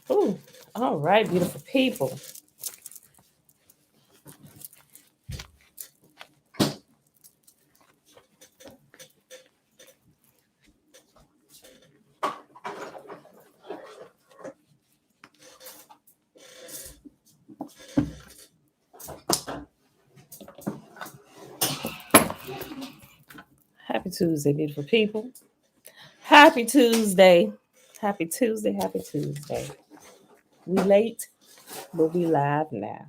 Ooh, all right, beautiful people. Happy Tuesday, beautiful people. Happy Tuesday. Happy Tuesday. Happy Tuesday. We late, but we live now.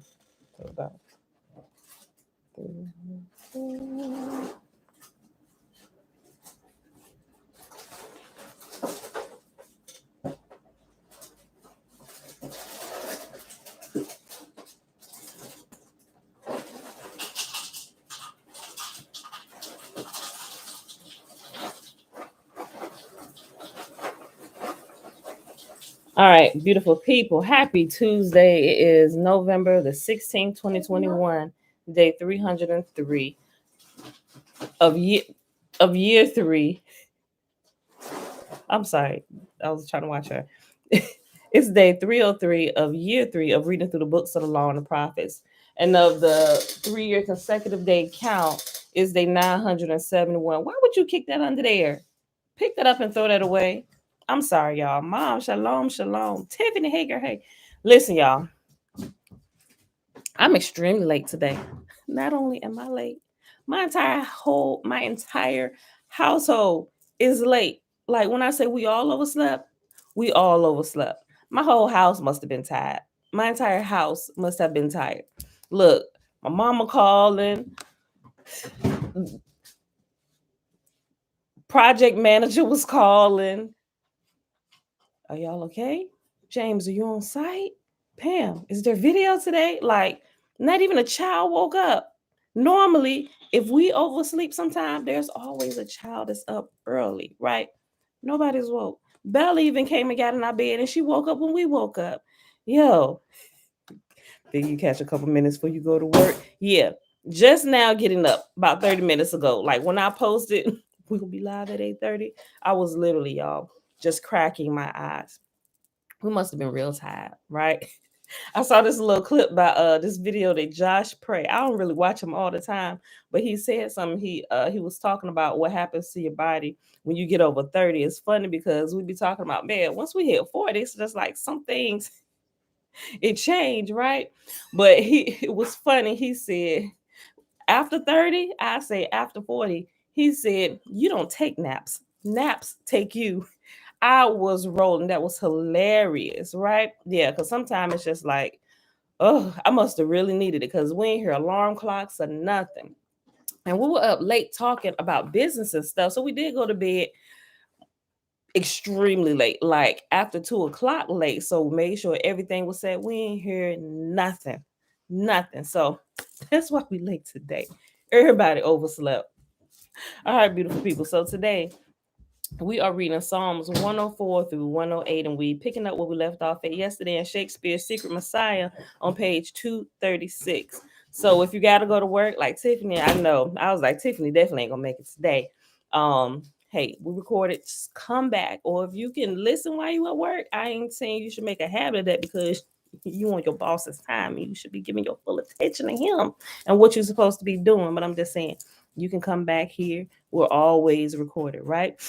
All right, beautiful people. Happy Tuesday. It is November the 16th, 2021, day 303 of year 3. I'm sorry. I was trying to watch her. It's day 303 of year 3 of reading through the books of the law and the prophets. And of the 3-year consecutive day count is day 971. Why would you kick that under there? Pick that up and throw that away. I'm sorry, y'all. Mom, shalom, shalom. Tiffany Hager, hey. Listen, y'all. I'm extremely late today. Not only am I late, my entire household is late. Like when I say we all overslept, we all overslept. My whole house must have been tired. My entire house must have been tired. Look, my mama calling, project manager was calling. Are y'all okay? James, are you on site? Pam, is there video today? Like, not even a child woke up. Normally, if we oversleep sometime, there's always a child that's up early, right? Nobody's woke. Bella even came and got in our bed and she woke up when we woke up. Yo, think you catch a couple minutes before you go to work? Yeah, just now getting up about 30 minutes ago. Like when I posted, we're going to be live at 8:30. I was literally, y'all, just cracking my eyes. We must have been real tired, right? I saw this little clip by this video that Josh Pray. I don't really watch him all the time, but he said something. He was talking about what happens to your body when you get over 30. It's funny because we be talking about, man, once we hit 40, it's just like some things it changed, right? But it was funny. He said after 30, I say after 40, he said, you don't take naps. Naps take you. I was rolling. That was hilarious, right? Yeah, because sometimes it's just like, oh, I must have really needed it because we ain't hear alarm clocks or nothing. And we were up late talking about business and stuff. So we did go to bed extremely late, like after 2 o'clock late. So made sure everything was set. We ain't hear nothing. Nothing. So that's why we late today. Everybody overslept. All right, beautiful people. So today we are reading Psalms 104 through 108, and we picking up where we left off at yesterday in Shakespeare's Secret Messiah on page 236. So if you got to go to work, like Tiffany, I know I was like Tiffany definitely ain't gonna make it today. Hey, we recorded. Just come back, or if you can listen while you at work, I ain't saying you should make a habit of that because you on your boss's time. You should be giving your full attention to him and what you're supposed to be doing. But I'm just saying, you can come back here. We're always recorded, right?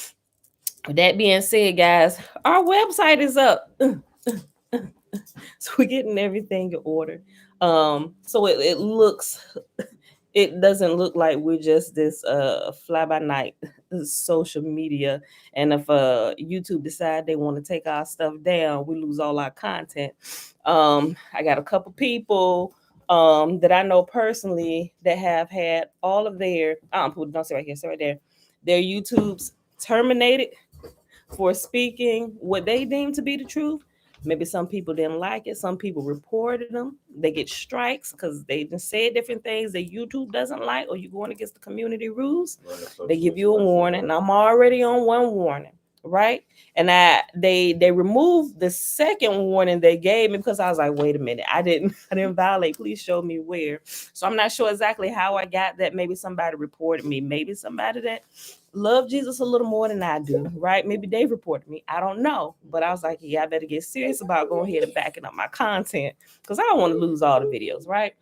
With that being said, guys, our website is up. So we're getting everything in order. So it looks, it doesn't look like we're just this fly by night social media. And if YouTube decide they want to take our stuff down, we lose all our content. I got a couple people that I know personally that have had all of their don't say right here, say right there, their YouTubes terminated for speaking what they deem to be the truth. Maybe some people didn't like it. Some people reported them. They get strikes because they just said different things that YouTube doesn't like, or you're going against the community rules. They give you a warning. And I'm already on one warning, right? And they removed the second warning they gave me because I was like, wait a minute, I didn't violate. Please show me where. So I'm not sure exactly how I got that. Maybe somebody reported me. Maybe somebody that love Jesus a little more than I do, right? Maybe they reported me. I don't know. But I was like, yeah, I better get serious about going ahead and backing up my content because I don't want to lose all the videos, right?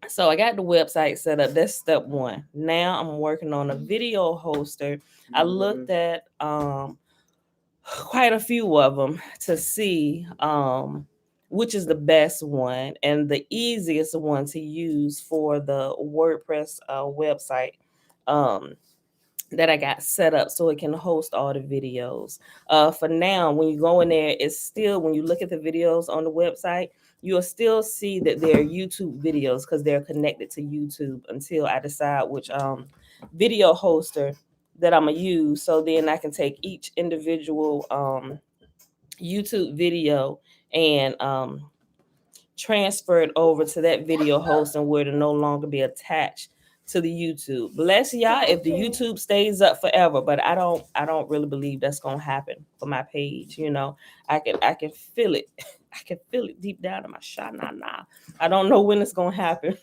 So I got the website set up. That's step one. Now I'm working on a video hoster. I looked at quite a few of them to see which is the best one and the easiest one to use for the WordPress website. That I got set up so it can host all the videos. For now, when you go in there, it's still, when you look at the videos on the website, you'll still see that they're YouTube videos because they're connected to YouTube until I decide which video hoster that I'm gonna use. So then I can take each individual YouTube video and transfer it over to that video host and where to no longer be attached to the YouTube. Bless y'all if the YouTube stays up forever, but I don't really believe that's gonna happen for my page. You know, I can feel it. I can feel it deep down in my sha-na-na. I don't know when it's gonna happen,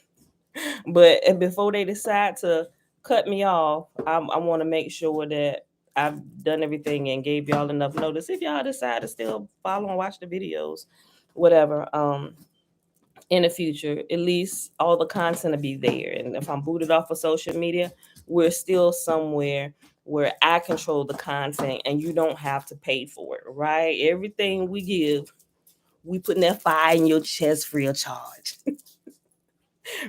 but before they decide to cut me off, I want to make sure that I've done everything and gave y'all enough notice. If y'all decide to still follow and watch the videos, whatever, in the future, at least all the content will be there. And if I'm booted off of social media, we're still somewhere where I control the content and you don't have to pay for it, right? Everything we give, we putting that fire in your chest free of charge.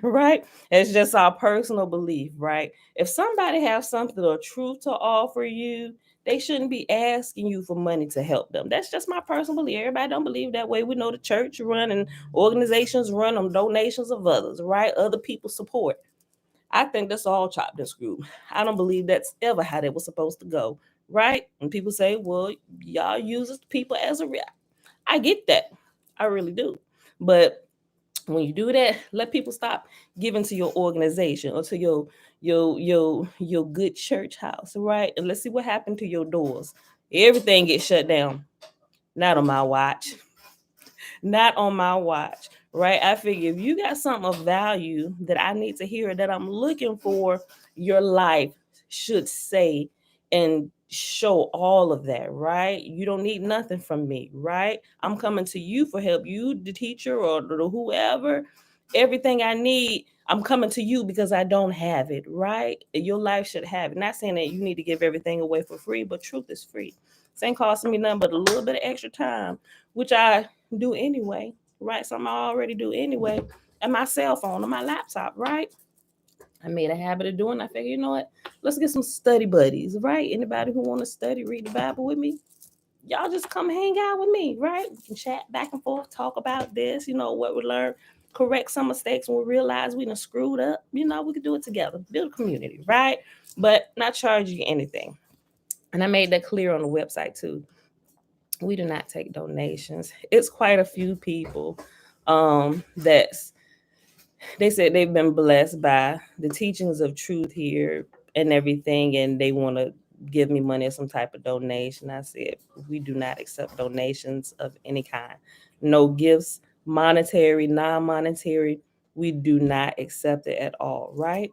Right? It's just our personal belief, right? If somebody has something or truth to offer you, they shouldn't be asking you for money to help them. That's just my personal belief. Everybody don't believe that way. We know the church run and organizations run on donations of others, right? Other people's support. I think that's all chopped and screwed. I don't believe that's ever how that was supposed to go, right? And people say, well, y'all uses people as a real. I get that. I really do. But when you do that, let people stop giving to your organization or to your good church house, right? And let's see what happened to your doors. Everything gets shut down. Not on my watch. Not on my watch, right? I figure if you got something of value that I need to hear that I'm looking for, your life should say and show all of that, right? You don't need nothing from me, right? I'm coming to you for help. You, the teacher or the whoever, everything I need, I'm coming to you because I don't have it, right? Your life should have it. Not saying that you need to give everything away for free, but truth is free. This ain't costing me nothing but a little bit of extra time, which I do anyway, right? Something I already do anyway, and my cell phone, on my laptop, right? I made a habit of doing. I figured, you know what? Let's get some study buddies, right? Anybody who want to study, read the Bible with me, y'all just come hang out with me, right? We can chat back and forth, talk about this, you know, what we learned, correct some mistakes when we realize we done screwed up. You know, we could do it together, build a community, right? But not charge you anything. And I made that clear on the website too. We do not take donations. It's quite a few people that's they said they've been blessed by the teachings of truth here and everything, and they want to give me money or some type of donation. I said, we do not accept donations of any kind. No gifts, monetary, non-monetary. We do not accept it at all, right?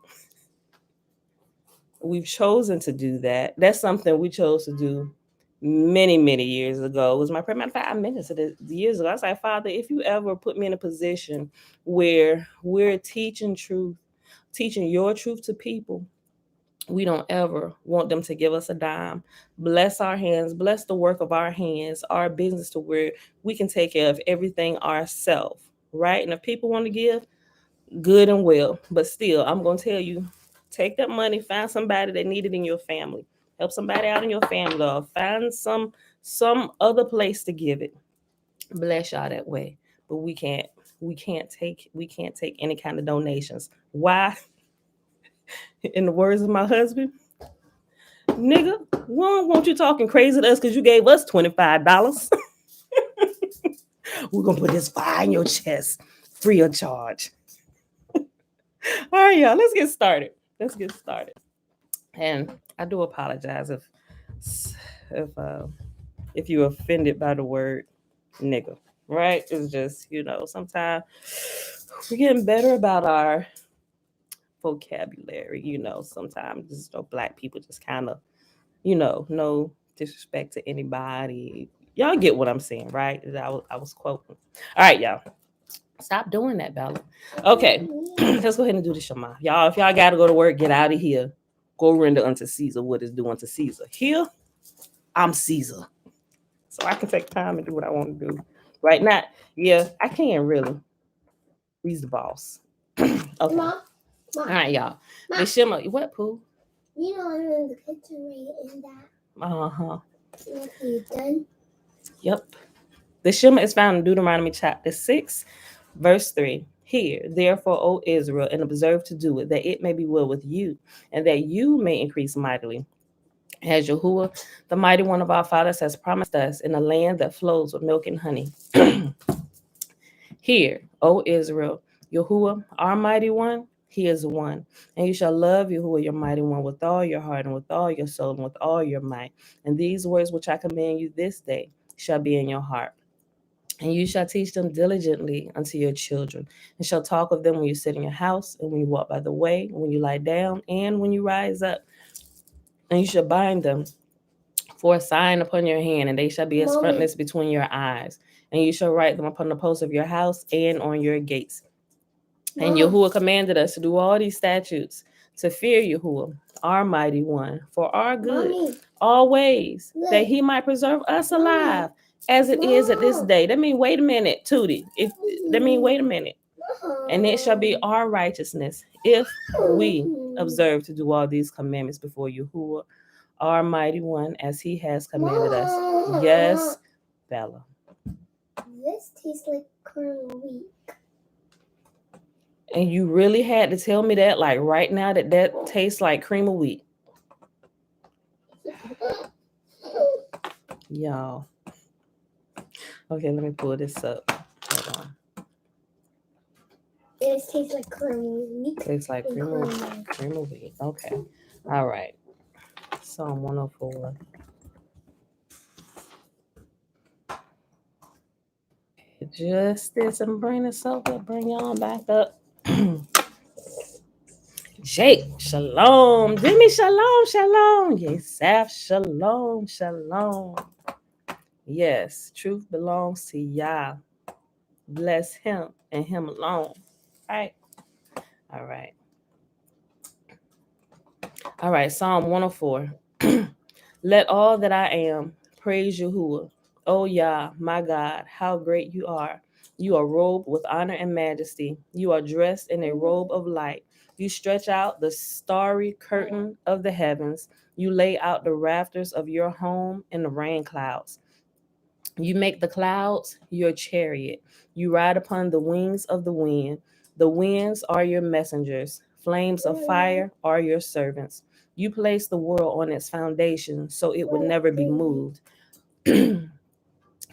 We've chosen to do that. That's something we chose to do many years ago. It was my prayer. Matter of fact, I mentioned it years ago. I was like, Father, if you ever put me in a position where we're teaching truth, teaching your truth to people, we don't ever want them to give us a dime. Bless our hands, bless the work of our hands, our business to where we can take care of everything ourselves, right? And if people want to give, good and well. But still, I'm going to tell you, take that money, find somebody that need it in your family. Help somebody out in your family or find some other place to give it. Bless y'all that way. But we can't take any kind of donations. Why? In the words of my husband, nigga, won't you talking crazy to us because you gave us $25? We're gonna put this fire in your chest free of charge. All right, y'all, let's get started. And I do apologize if if you're offended by the word nigga, right? It's just, sometimes we're getting better about our vocabulary, sometimes just black people just kind of, no disrespect to anybody. Y'all get what I'm saying, right? I was quoting. All right, y'all. Stop doing that, Bella. Okay, let's go ahead and do the Shema. Y'all, if y'all got to go to work, get out of here. Go render unto Caesar what is due unto Caesar. Here, I'm Caesar. So I can take time and do what I want to do. Right now, yeah, I can really. He's the boss. Okay. Mom. All right, y'all. Mom. The Shema, what, Pooh? You know, I'm in the picture right in that. Uh-huh. You done? Yep. The Shema is found in Deuteronomy chapter 6, verse 3. Hear, therefore, O Israel, and observe to do it, that it may be well with you, and that you may increase mightily. As Yahuwah, the mighty one of our fathers, has promised us in a land that flows with milk and honey. Hear, O Israel, Yahuwah, our mighty one, he is one. And you shall love Yahuwah, your mighty one, with all your heart and with all your soul and with all your might. And these words which I command you this day shall be in your heart. And you shall teach them diligently unto your children, and shall talk of them when you sit in your house, and when you walk by the way, and when you lie down, and when you rise up. And you shall bind them for a sign upon your hand, and they shall be as frontlets between your eyes. And you shall write them upon the posts of your house and on your gates. And Yahuwah commanded us to do all these statutes, to fear Yahuwah, our mighty one, for our good, always, that he might preserve us alive, as it is at this day. That means, wait a minute, Tootie. Wait a minute. And it shall be our righteousness if we observe to do all these commandments before Yahuwah, our mighty one, as he has commanded us. Yes, Bella. This tastes like cream of wheat. And you really had to tell me that, like right now, that tastes like cream of wheat. Y'all. Okay, let me pull this up. Hold on. It tastes like cream of wheat. Tastes like cream of wheat. Okay. All right. Psalm 104. Justice and bring this up. Bring y'all back up. Jake, shalom. Demi, shalom, shalom. Yesaf, shalom, shalom. Yes, truth belongs to Yah. Bless him and him alone. Right? All right. All right, Psalm 104. Let all that I am praise Yahuwah. O Yah, my God, how great you are. You are robed with honor and majesty. You are dressed in a robe of light. You stretch out the starry curtain of the heavens. You lay out the rafters of your home in the rain clouds. You make the clouds your chariot. You ride upon the wings of the wind. The winds are your messengers. Flames of fire are your servants. You place the world on its foundation so it would never be moved.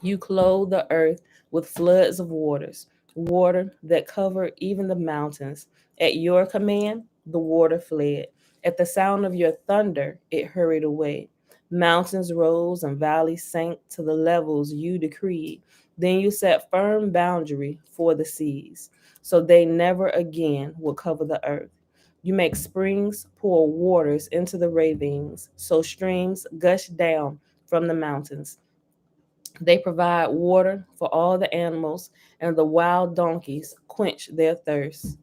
You clothe the earth with floods of water that cover even the mountains. At your command, the water fled. At the sound of your thunder, it hurried away. Mountains rose and valleys sank to the levels you decreed. Then you set firm boundary for the seas, so they never again will cover the earth. You make springs pour waters into the ravines, so streams gush down from the mountains. They provide water for all the animals, and the wild donkeys quench their thirst.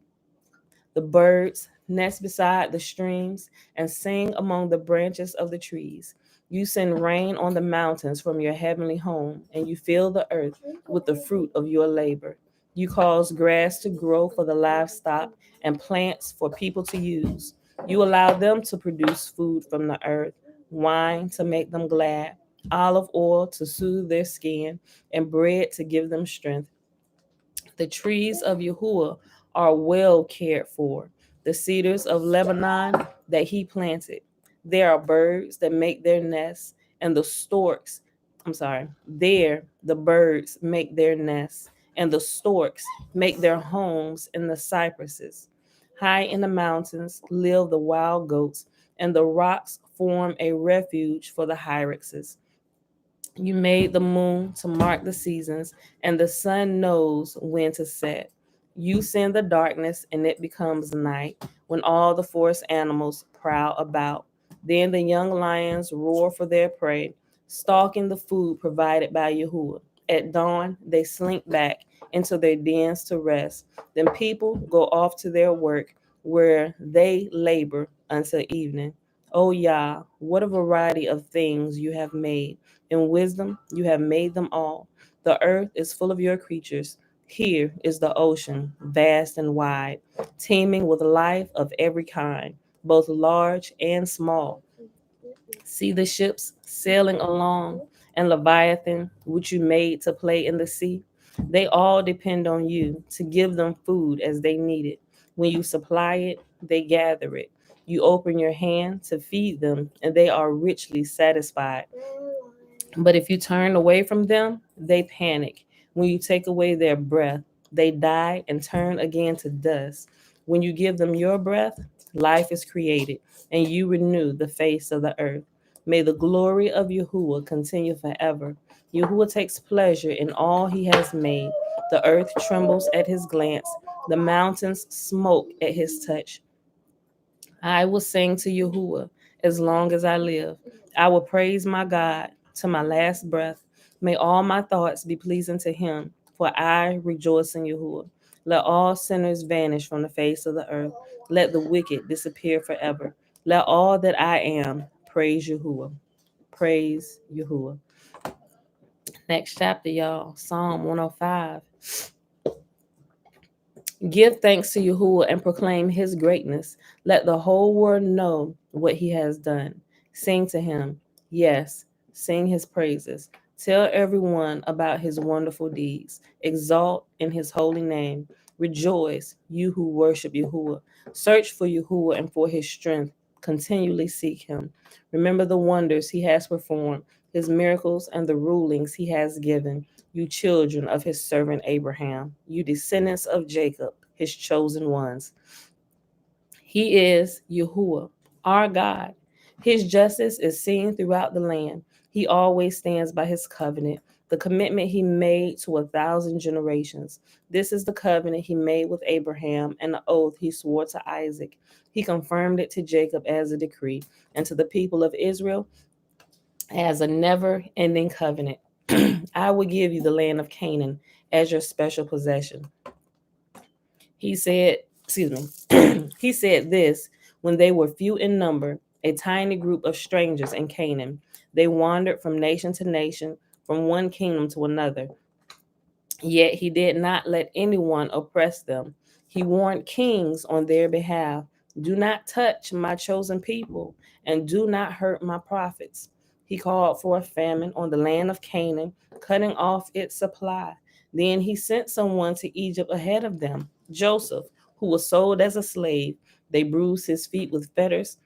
The birds nest beside the streams and sing among the branches of the trees. You send rain on the mountains from your heavenly home, and you fill the earth with the fruit of your labor. You cause grass to grow for the livestock and plants for people to use. You allow them to produce food from the earth, wine to make them glad, olive oil to soothe their skin, and bread to give them strength. The trees of Yahuwah are well cared for, the cedars of Lebanon that he planted. There are birds that make their nests, and there the birds make their nests, and the storks make their homes in the cypresses. High in the mountains live the wild goats, and the rocks form a refuge for the hyraxes. You made the moon to mark the seasons, and the sun knows when to set. You send the darkness, and it becomes night when all the forest animals prowl about. Then the young lions roar for their prey, stalking the food provided by Yahuwah. At dawn, they slink back into their dens to rest. Then people go off to their work, where they labor until evening. O Yah, what a variety of things you have made! In wisdom, you have made them all. The earth is full of your creatures. Here is the ocean, vast and wide, teeming with life of every kind, both large and small. See the ships sailing along, and Leviathan, which you made to play in the sea. They all depend on you to give them food as they need it. When you supply it, they gather it. You open your hand to feed them, and they are richly satisfied. But if you turn away from them, they panic. When you take away their breath, they die and turn again to dust. When you give them your breath, life is created, and you renew the face of the earth. May the glory of Yahuwah continue forever. Yahuwah takes pleasure in all he has made. The earth trembles at his glance, the mountains smoke at his touch. I will sing to Yahuwah as long as I live. I will praise my God to my last breath. May all my thoughts be pleasing to him, for I rejoice in Yahuwah. Let all sinners vanish from the face of the earth. Let the wicked disappear forever. Let all that I am praise Yahuwah. Praise Yahuwah. Next chapter, y'all. Psalm 105. Give thanks to Yahuwah and proclaim his greatness. Let the whole world know what he has done. Sing to him. Yes, sing his praises. Tell everyone about his wonderful deeds. Exalt in his holy name. Rejoice, you who worship Yahuwah. Search for Yahuwah and for his strength. Continually seek him. Remember the wonders he has performed, his miracles, and the rulings he has given, you children of his servant Abraham, you descendants of Jacob, his chosen ones. He is Yahuwah, our God. His justice is seen throughout the land. He always stands by his covenant, the commitment he made to 1,000 generations. This is the covenant he made with Abraham and the oath he swore to Isaac. He confirmed it to Jacob as a decree and to the people of Israel as a never ending covenant. I will give you the land of Canaan as your special possession. He said, excuse me, he said this when they were few in number, a tiny group of strangers in Canaan. They wandered from nation to nation, from one kingdom to another. Yet he did not let anyone oppress them. He warned kings on their behalf. Do not touch my chosen people, and do not hurt my prophets. He called for a famine on the land of Canaan, cutting off its supply. Then he sent someone to Egypt ahead of them, Joseph, who was sold as a slave. They bruised his feet with fetters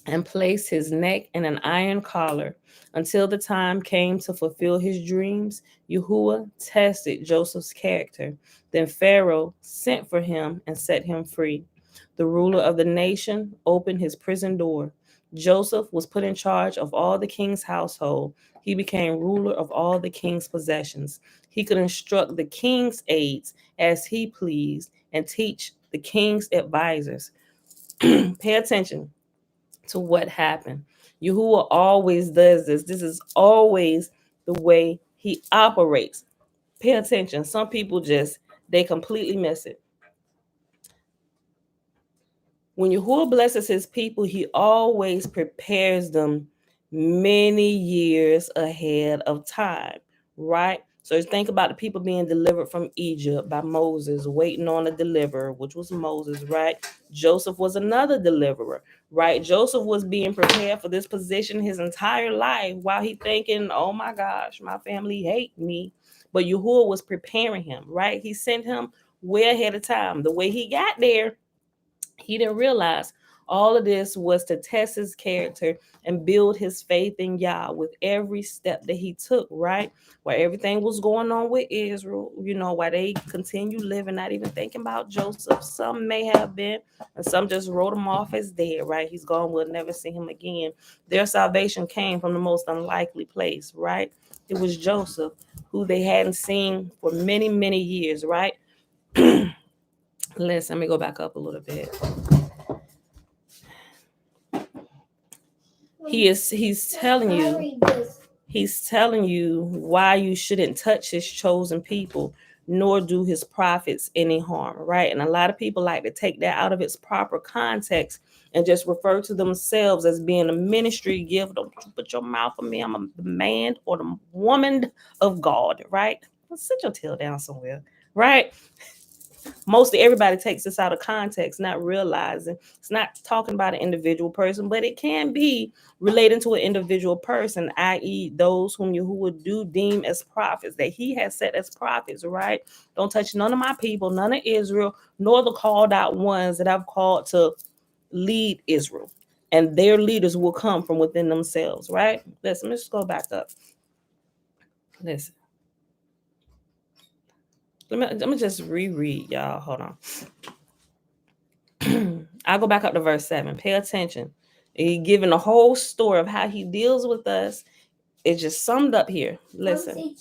and placed his neck in an iron collar until the time came to fulfill his dreams. Yahuwah tested Joseph's character. Then Pharaoh sent for him and set him free. The ruler of the nation opened his prison door. Joseph was put in charge of all the king's household. He became ruler of all the king's possessions. He could instruct the king's aides as he pleased and teach the king's advisors. Pay attention to what happened. Yahuwah always does this. This is always the way he operates. Pay attention. Some people they completely miss it. When Yahuwah blesses his people, he always prepares them many years ahead of time, right? So think about the people being delivered from Egypt by Moses, waiting on a deliverer, which was Moses, right? Joseph was another deliverer, right? Joseph was being prepared for this position his entire life while he thinking, oh my gosh, my family hate me. But Yahuwah was preparing him, right? He sent him way ahead of time. The way he got there, he didn't realize All of this was to test his character and build his faith in Yah with every step that he took, right? While everything was going on with Israel, while they continue living, not even thinking about Joseph. Some may have been, and some just wrote him off as dead, right? He's gone, we'll never see him again. Their salvation came from the most unlikely place, right? It was Joseph, who they hadn't seen for many, many years, right? Listen, let me go back up a little bit. He's telling you why you shouldn't touch his chosen people, nor do his prophets any harm, right? And a lot of people like to take that out of its proper context and just refer to themselves as being a ministry gift. Don't put your mouth on me. I'm the man or the woman of God, right? Sit your tail down somewhere, right? Mostly everybody takes this out of context, not realizing it's not talking about an individual person, but it can be relating to an individual person, i.e., those whom Yahuwah do deem as prophets, that he has set as prophets, right? Don't touch none of my people, none of Israel, nor the called out ones that I've called to lead Israel. And their leaders will come from within themselves, right? Listen, let's go back up. Listen. Let me just reread, y'all. Hold on. I'll go back up to verse 7. Pay attention. He giving the whole story of how he deals with us. It's just summed up here. Listen.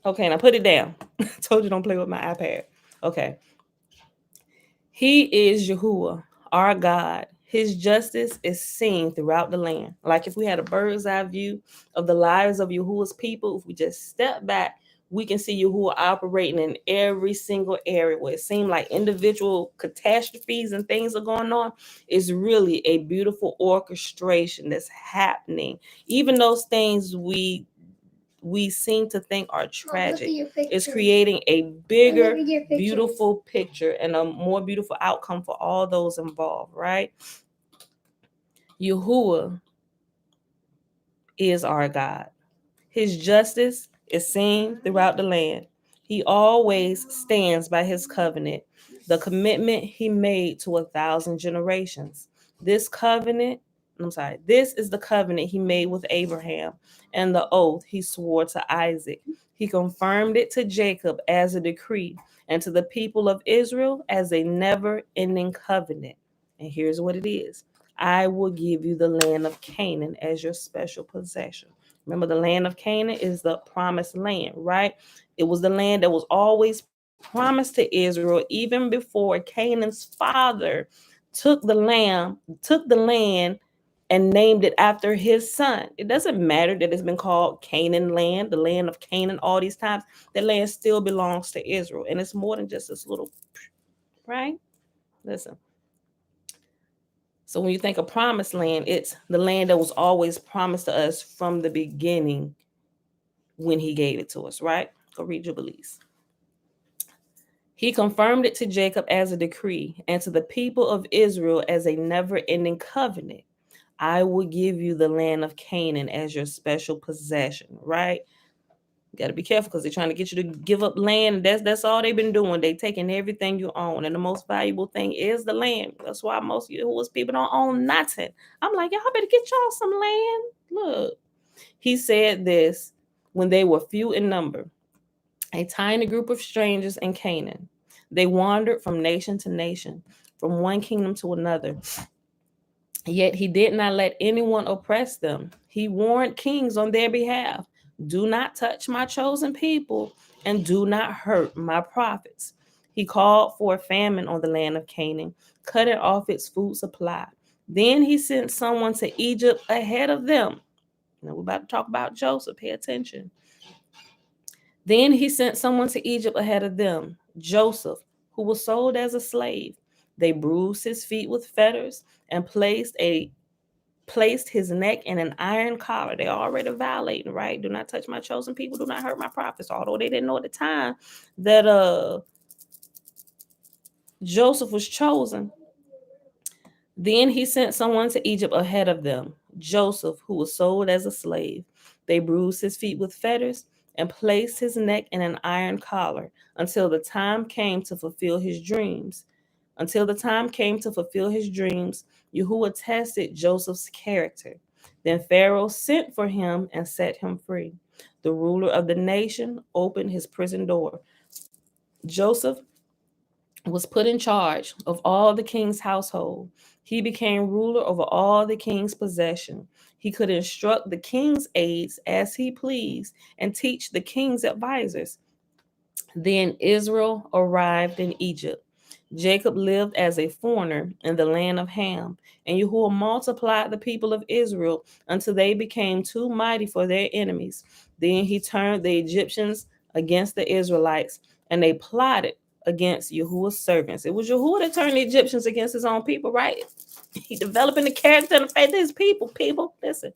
Okay, now put it down. Told you don't play with my iPad. Okay. He is Yahuwah, our God. His justice is seen throughout the land. Like if we had a bird's eye view of the lives of Yahuwah's people, if we just step back, we can see Yahuwah operating in every single area where it seemed like individual catastrophes and things are going on. It's really a beautiful orchestration that's happening. Even those things we seem to think are tragic. It's creating a bigger, beautiful picture and a more beautiful outcome for all those involved, right? Yahuwah is our God. His justice is seen throughout the land. He always stands by his covenant, the commitment he made to 1,000 generations. This is the covenant he made with Abraham and the oath he swore to Isaac. He confirmed it to Jacob as a decree and to the people of Israel as a never-ending covenant. And here's what it is. I will give you the land of Canaan as your special possession. Remember, the land of Canaan is the promised land, right? It was the land that was always promised to Israel, even before Canaan's father took the land and named it after his son. It doesn't matter that it's been called Canaan land, the land of Canaan, all these times. The land still belongs to Israel. And it's more than just this little, right? Listen. So when you think of promised land, it's the land that was always promised to us from the beginning when he gave it to us, right? Go read Jubilees. He confirmed it to Jacob as a decree and to the people of Israel as a never-ending covenant. I will give you the land of Canaan as your special possession, right? You got to be careful because they're trying to get you to give up land. That's all they've been doing. They taking everything you own. And the most valuable thing is the land. That's why most Yahuwah's people don't own nothing. I'm like, y'all better get y'all some land. Look. He said this when they were few in number, a tiny group of strangers in Canaan. They wandered from nation to nation, from one kingdom to another. Yet he did not let anyone oppress them. He warned kings on their behalf. Do not touch my chosen people and do not hurt my prophets. He called for a famine on the land of Canaan, cutting off its food supply. Then he sent someone to Egypt ahead of them. Now we're about to talk about Joseph. Pay attention. Then he sent someone to Egypt ahead of them, Joseph, who was sold as a slave. They bruised his feet with fetters and placed his neck in an iron collar. They already violating, right? Do not touch my chosen people. Do not hurt my prophets. Although they didn't know at the time that Joseph was chosen. Then he sent someone to Egypt ahead of them, Joseph, who was sold as a slave. They bruised his feet with fetters and placed his neck in an iron collar until the time came to fulfill his dreams. Until the time came to fulfill his dreams, Yahuwah tested Joseph's character. Then Pharaoh sent for him and set him free. The ruler of the nation opened his prison door. Joseph was put in charge of all the king's household. He became ruler over all the king's possession. He could instruct the king's aides as he pleased and teach the king's advisors. Then Israel arrived in Egypt. Jacob lived as a foreigner in the land of Ham, and Yahuwah multiplied the people of Israel until they became too mighty for their enemies. Then he turned the Egyptians against the Israelites, and they plotted against Yahuwah's servants. It was Yahuwah that turned the Egyptians against his own people, right? He developing the character and the faith of his people. People, listen.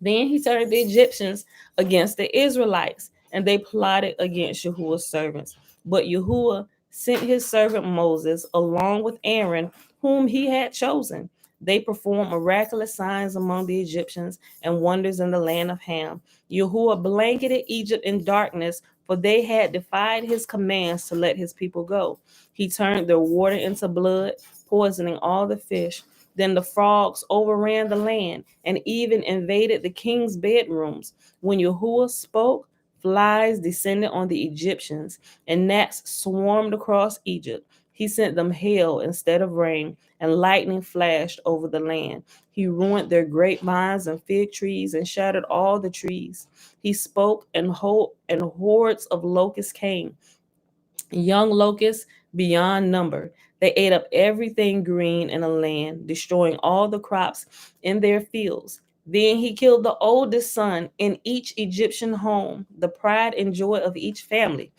Then he turned the Egyptians against the Israelites, and they plotted against Yahuwah's servants. But Yahuwah sent his servant Moses along with Aaron, whom he had chosen. They performed miraculous signs among the Egyptians and wonders in the land of Ham. Yahuwah blanketed Egypt in darkness, for they had defied his commands to let his people go. He turned their water into blood, poisoning all the fish. Then the frogs overran the land and even invaded the king's bedrooms. When Yahuwah spoke, flies descended on the Egyptians, and gnats swarmed across Egypt. He sent them hail instead of rain, and lightning flashed over the land. He ruined their grapevines and fig trees and shattered all the trees. He spoke, and hordes of locusts came, young locusts beyond number. They ate up everything green in the land, destroying all the crops in their fields. Then he killed the oldest son in each Egyptian home, the pride and joy of each family.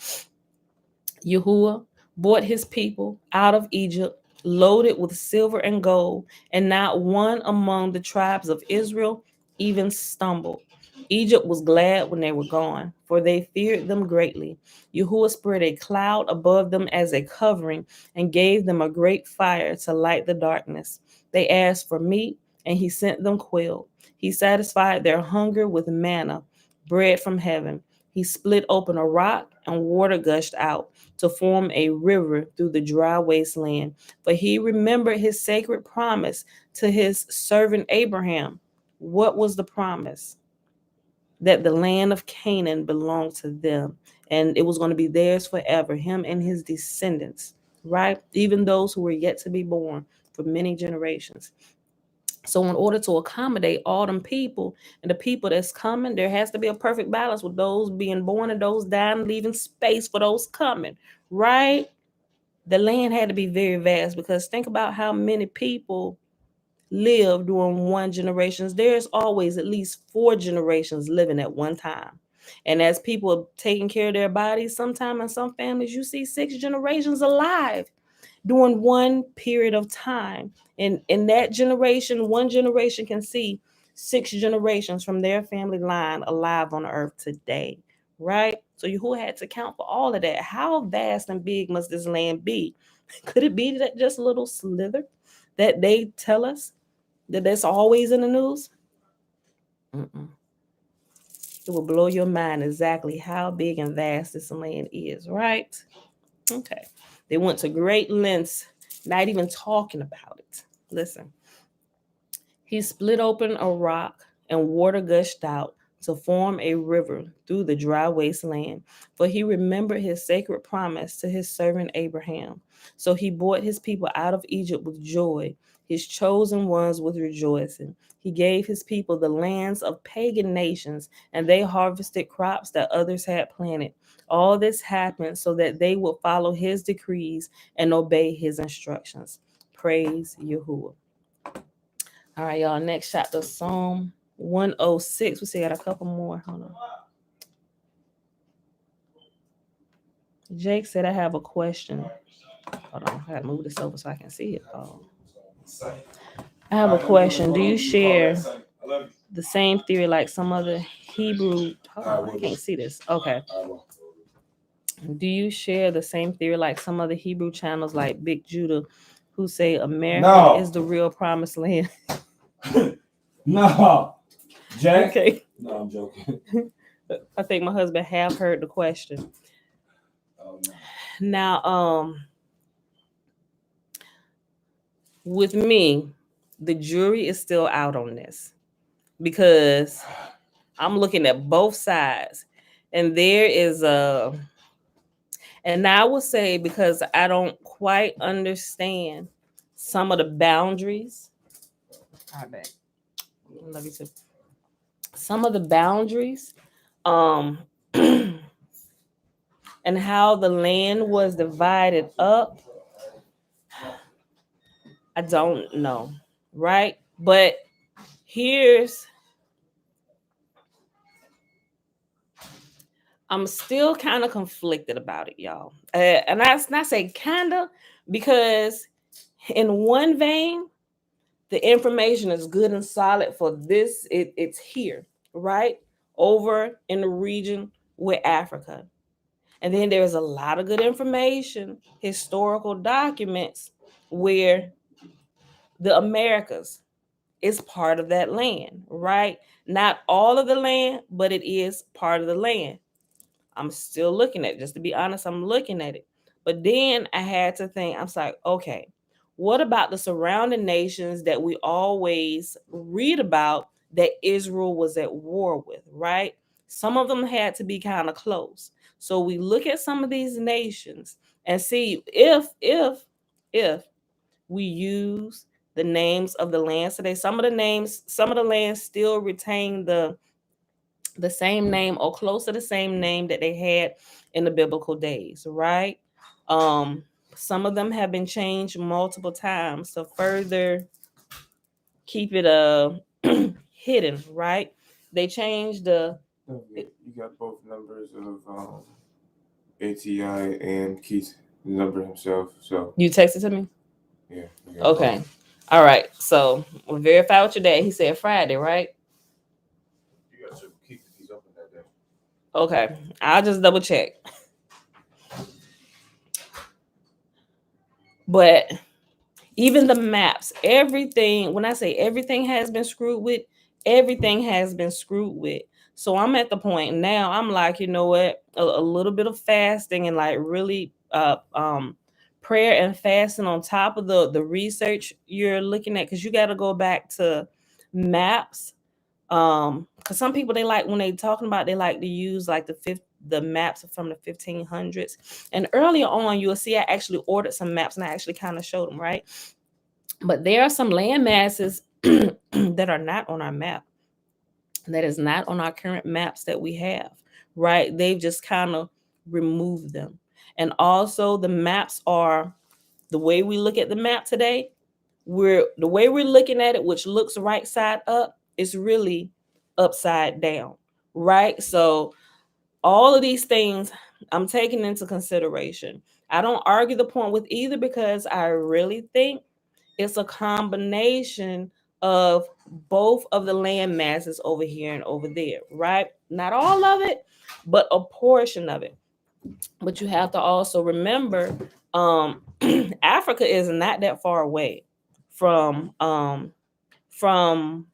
Yahuwah brought his people out of Egypt, loaded with silver and gold, and not one among the tribes of Israel even stumbled. Egypt was glad when they were gone, for they feared them greatly. Yahuwah spread a cloud above them as a covering and gave them a great fire to light the darkness. They asked for meat, and he sent them quail. He satisfied their hunger with manna, bread from heaven. He split open a rock, and water gushed out to form a river through the dry wasteland. For he remembered his sacred promise to his servant Abraham. What was the promise? That the land of Canaan belonged to them, and it was going to be theirs forever, him and his descendants, right? Even those who were yet to be born for many generations. So in order to accommodate all them people and the people that's coming, there has to be a perfect balance with those being born and those dying, leaving space for those coming, right? The land had to be very vast, because think about how many people live during one generation. There's always at least 4 generations living at one time. And as people are taking care of their bodies, sometimes in some families, you see 6 generations alive during one period of time. And in that generation, one generation can see 6 generations from their family line alive on earth today, right? So Yahuwah had to account for all of that. How vast and big must this land be? Could it be that just a little slither that they tell us that's always in the news? Mm-mm. It will blow your mind exactly how big and vast this land is, right? Okay. They went to great lengths, not even talking about it. Listen. He split open a rock, and water gushed out to form a river through the dry wasteland. For he remembered his sacred promise to his servant Abraham. So he brought his people out of Egypt with joy, his chosen ones with rejoicing. He gave his people the lands of pagan nations, and they harvested crops that others had planted. All this happened so that they would follow his decrees and obey his instructions. Praise Yahuwah. All right, y'all. Next chapter, Psalm 106. We still got a couple more. Hold on. Jake said, I have a question. Hold on. I got to move this over so I can see it. Oh. I have a question. Do you share the same theory like some other Hebrew? Hold on. I can't see this. Okay. Do you share the same theory like some other Hebrew channels like Big Judah, who say America is the real promised land? No. Jack? Okay. No, I'm joking. I think my husband have heard the question. Now, with me, the jury is still out on this because I'm looking at both sides, and there is a, and I will say because I don't quite understand some of the boundaries. I bet. Love you too. Some of the boundaries, um, and how the land was divided up. I don't know, right? But here's, I'm still kind of conflicted about it, y'all. And that's not say kinda because in one vein, the information is good and solid for this. It's here, right? Over in the region with Africa. And then there's a lot of good information, historical documents where the Americas is part of that land, right? Not all of the land, but it is part of the land. I'm still looking at it. Just to be honest, I'm looking at it. But then I had to think, I'm like, okay, what about the surrounding nations that we always read about that Israel was at war with, right? Some of them had to be kind of close. So we look at some of these nations and see if we use the names of the lands today. Some of the names, some of the lands still retain the same name or close to the same name that they had in the biblical days, right? Um, some of them have been changed multiple times to further keep it hidden, right? They changed the. You got both numbers of ATI and Keith, the number himself. So You texted to me? yeah. Okay. Both. All right. So we'll verify with your dad. He said Friday, right? You got to Keith if he's up in that day. Okay. I'll just double check. But even the maps, everything, when I say everything has been screwed with, everything has been screwed with. So I'm at the point now, I'm like, you know what, a little bit of fasting and like really prayer and fasting on top of the research you're looking at, because you got to go back to maps. Because some people, they like when they talking about, they like to use like the maps from the 1500s. And earlier on, you'll see I actually ordered some maps and I actually kind of showed them, right? But there are some land masses that are not on our map, that is not on our current maps that we have, right? They've just kind of removed them. And also the maps are, the way we look at the map today, the way we're looking at it, which looks right side up, is really upside down, right? So all of these things I'm taking into consideration. I don't argue the point with either because I really think it's a combination of both of the land masses over here and over there, right? Not all of it, but a portion of it. But you have to also remember, Africa is not that far away from from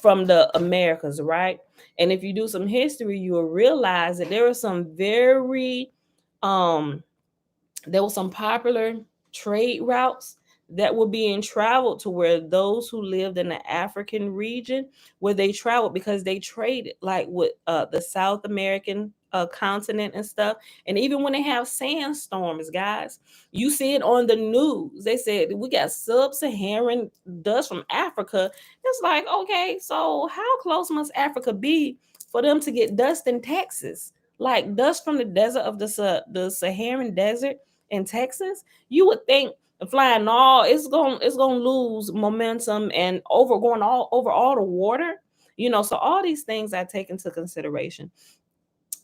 from the Americas, right? And if you do some history, you will realize that there are some very there were some popular trade routes that were being traveled to where those who lived in the African region, where they traveled because they traded like with the South American continent and stuff. And even when they have sandstorms, guys, you see it on the news. They said we got sub-Saharan dust from Africa. It's like, okay, so how close must Africa be for them to get dust in Texas? Like dust from the desert of the Saharan desert in Texas, you would think flying all, it's gonna lose momentum and going all over all the water. So all these things I take into consideration.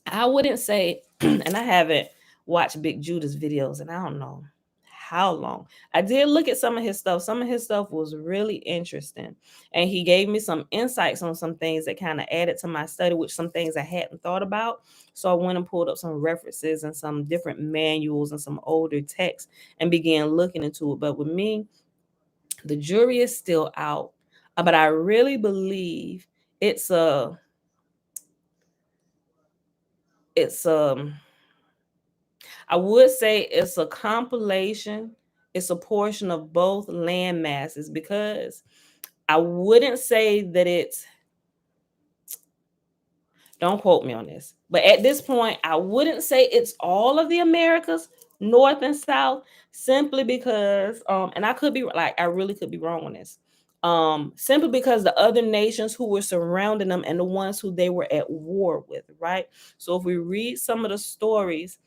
I wouldn't say, and I haven't watched Big Judah's videos, and I don't know how long. I did look at some of his stuff. Some of his stuff was really interesting, and he gave me some insights on some things that kind of added to my study, which some things I hadn't thought about. So I went and pulled up some references and some different manuals and some older texts and began looking into it. But with me, the jury is still out. But I really believe it's a it's I would say it's a compilation, it's a portion of both land masses, because I wouldn't say that it's, don't quote me on this, but at this point, I wouldn't say it's all of the Americas, North and South, simply because, and I could be like, I really could be wrong on this. Simply because the other nations who were surrounding them and the ones who they were at war with, right? So if we read some of the stories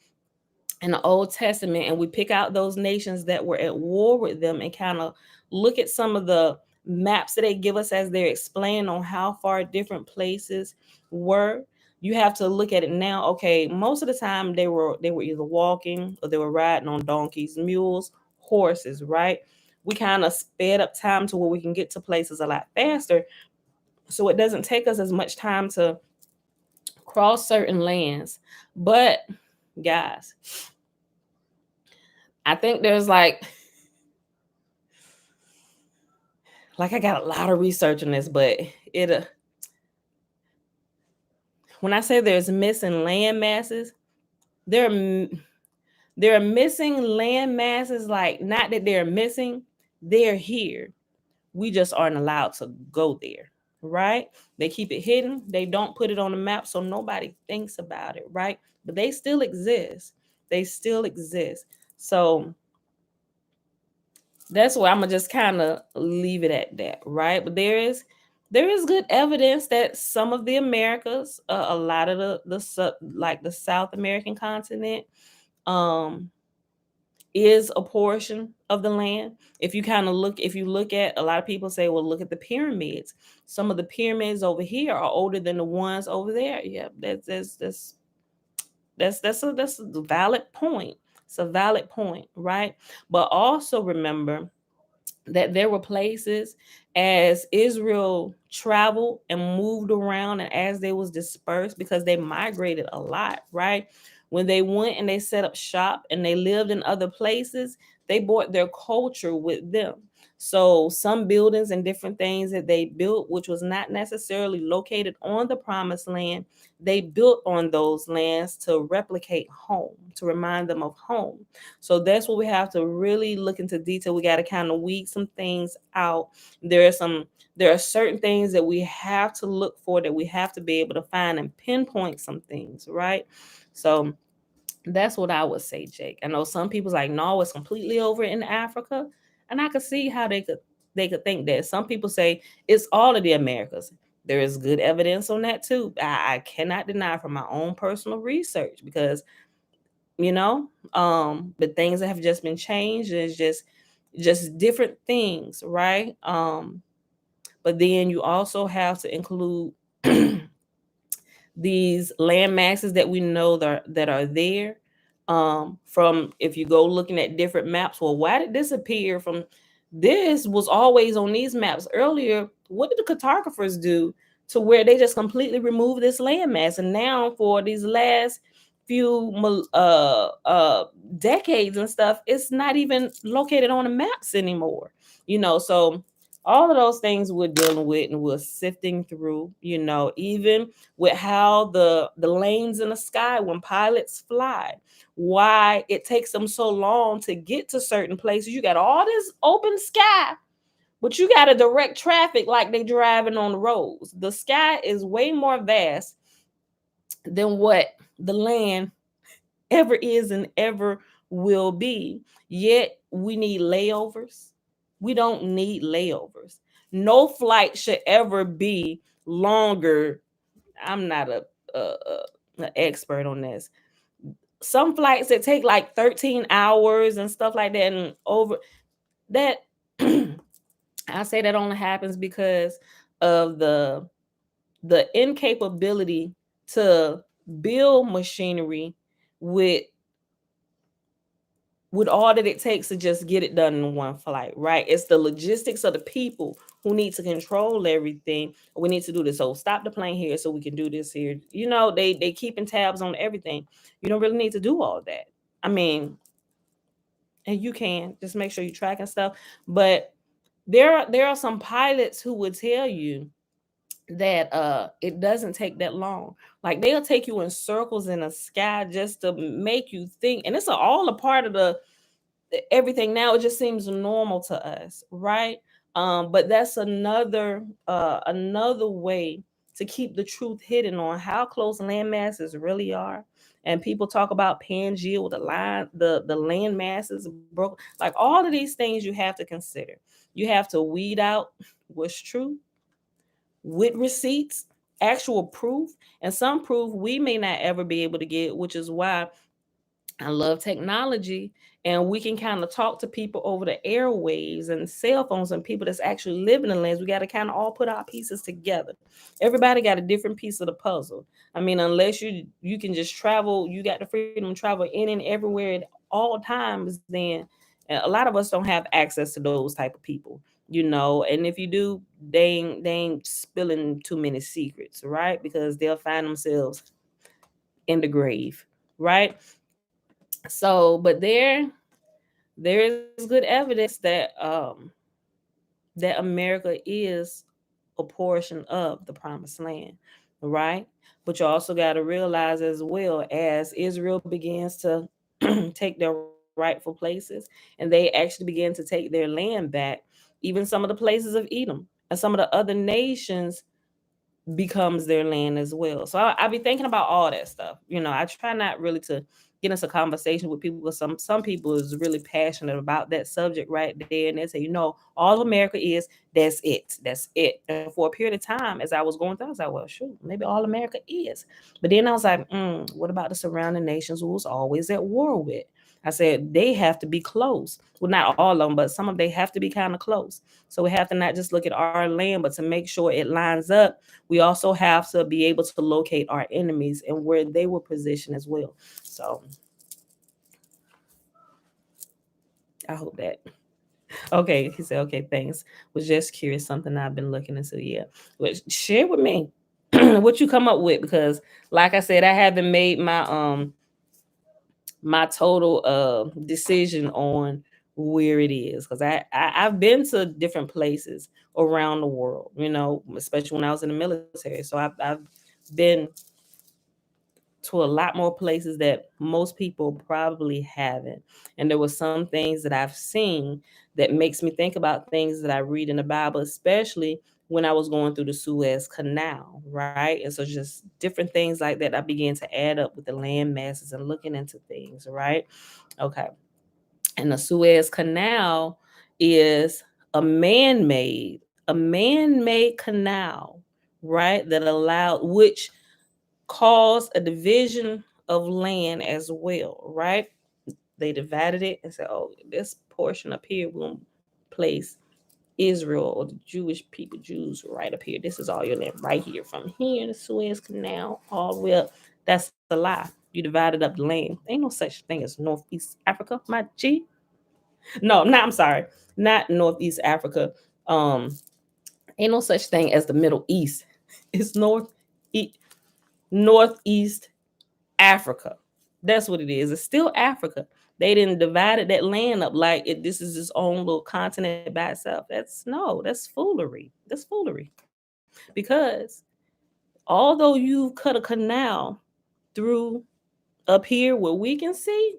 in the Old Testament and we pick out those nations that were at war with them and kind of look at some of the maps that they give us as they're explaining on how far different places were, you have to look at it now. Okay, most of the time they were either walking or they were riding on donkeys, mules, horses, right? We kind of sped up time to where we can get to places a lot faster, so it doesn't take us as much time to cross certain lands. But guys, I think there's like I got a lot of research on this, but it when I say there's missing land masses, there are there are missing land masses. Like, not that they're missing, they're here. We just aren't allowed to go there, right? They keep it hidden. They don't put it on the map, so nobody thinks about it, right? But they still exist. They still exist. So that's why I'm gonna just kind of leave it at that, right? But there is good evidence that some of the Americas, a lot of like the South American continent, um, is a portion of the land. If you look at, a lot of people say, well, look at the pyramids. Some of the pyramids over here are older than the ones over there. Yeah, that's a valid point. It's a valid point, right? But also remember that there were places, as Israel traveled and moved around and as they was dispersed, because they migrated a lot, right? When they went and they set up shop and they lived in other places, they brought their culture with them. So some buildings and different things that they built, which was not necessarily located on the promised land, they built on those lands to replicate home, to remind them of home. So that's what we have to really look into detail. We got to kind of weed some things out. There are certain things that we have to look for, that we have to be able to find and pinpoint some things, right? So that's what I would say, Jake. I know some people's like, no, it's completely over in Africa. And I could see how they could think that. Some people say it's all of the Americas. There is good evidence on that too. I cannot deny from my own personal research, because but things that have just been changed, and it's just different things, right? But then you also have to include these land masses that we know that are there. From, if you go looking at different maps, well, why did this appear from, this was always on these maps earlier? What did the cartographers do to where they just completely removed this landmass, and now for these last few decades and stuff, it's not even located on the maps anymore? So all of those things we're dealing with and we're sifting through, even with how the lanes in the sky when pilots fly, why it takes them so long to get to certain places. You got all this open sky, but you got to direct traffic like they driving on the roads. The sky is way more vast than what the land ever is and ever will be. Yet we need layovers. We don't need layovers. No flight should ever be longer. I'm not an expert on this. Some flights that take like 13 hours and stuff like that, and over that, I say that only happens because of the incapability to build machinery with all that it takes to just get it done in one flight, right? It's the logistics of the people who need to control everything. We need to do this. So stop the plane here so we can do this here. They keeping tabs on everything. You don't really need to do all that. I mean, and you can just make sure you track and stuff. But there are some pilots who would tell you that it doesn't take that long. Like they'll take you in circles in the sky just to make you think, and it's all a part of the everything. Now it just seems normal to us, right? But that's another way to keep the truth hidden on how close land masses really are. And people talk about Pangea with the land masses broke. Like all of these things you have to consider. You have to weed out what's true with receipts, actual proof, and some proof we may not ever be able to get, which is why I love technology, and we can kind of talk to people over the airwaves and cell phones and people that's actually living in lands. We got to kind of all put our pieces together. Everybody got a different piece of the puzzle. I mean, unless you can just travel, you got the freedom to travel in and everywhere at all times, then a lot of us don't have access to those type of people, and if you do, they ain't spilling too many secrets, right? Because they'll find themselves in the grave, right? So, but there is good evidence that America is a portion of the promised land, right? But you also got to realize as well, as Israel begins to take their rightful places and they actually begin to take their land back, even some of the places of Edom and some of the other nations becomes their land as well. So I be thinking about all that stuff. I try not really to get into conversation with people because some people is really passionate about that subject right there, and they say, all of America is that's it. And for a period of time, as I was going through, I was like, well, shoot, maybe all America is. But then I was like, what about the surrounding nations who was always at war with? I said they have to be close. Well, not all of them, but some of they have to be kind of close. So we have to not just look at our land, but to make sure it lines up, we also have to be able to locate our enemies and where they were positioned as well. So I hope that. Okay, he said, okay, thanks. Was just curious, something I've been looking into. Yeah, but share with me what you come up with, because, like I said, I haven't made my total decision on where it is, because I've been to different places around the world, especially when I was in the military. So I've been to a lot more places that most people probably haven't. And there were some things that I've seen that makes me think about things that I read in the Bible, especially when I was going through the Suez Canal, right? And so just different things like that, I began to add up with the land masses and looking into things, right? Okay. And the Suez Canal is a man-made canal, right? That allowed, which caused a division of land as well, right? They divided it and said, oh, this portion up here will place Israel or the Jewish people, Jews right up here. This is all your land right here. From here, the Suez Canal, all the way up. That's a lie. You divided up the land. Ain't no such thing as Northeast Africa, my G. No, I'm sorry. Not Northeast Africa. Um, ain't no such thing as the Middle East. It's Northeast Africa. That's what it is. It's still Africa. They didn't divided that land up like this is its own little continent by itself. That's foolery. That's foolery. Because although you cut a canal through up here where we can see,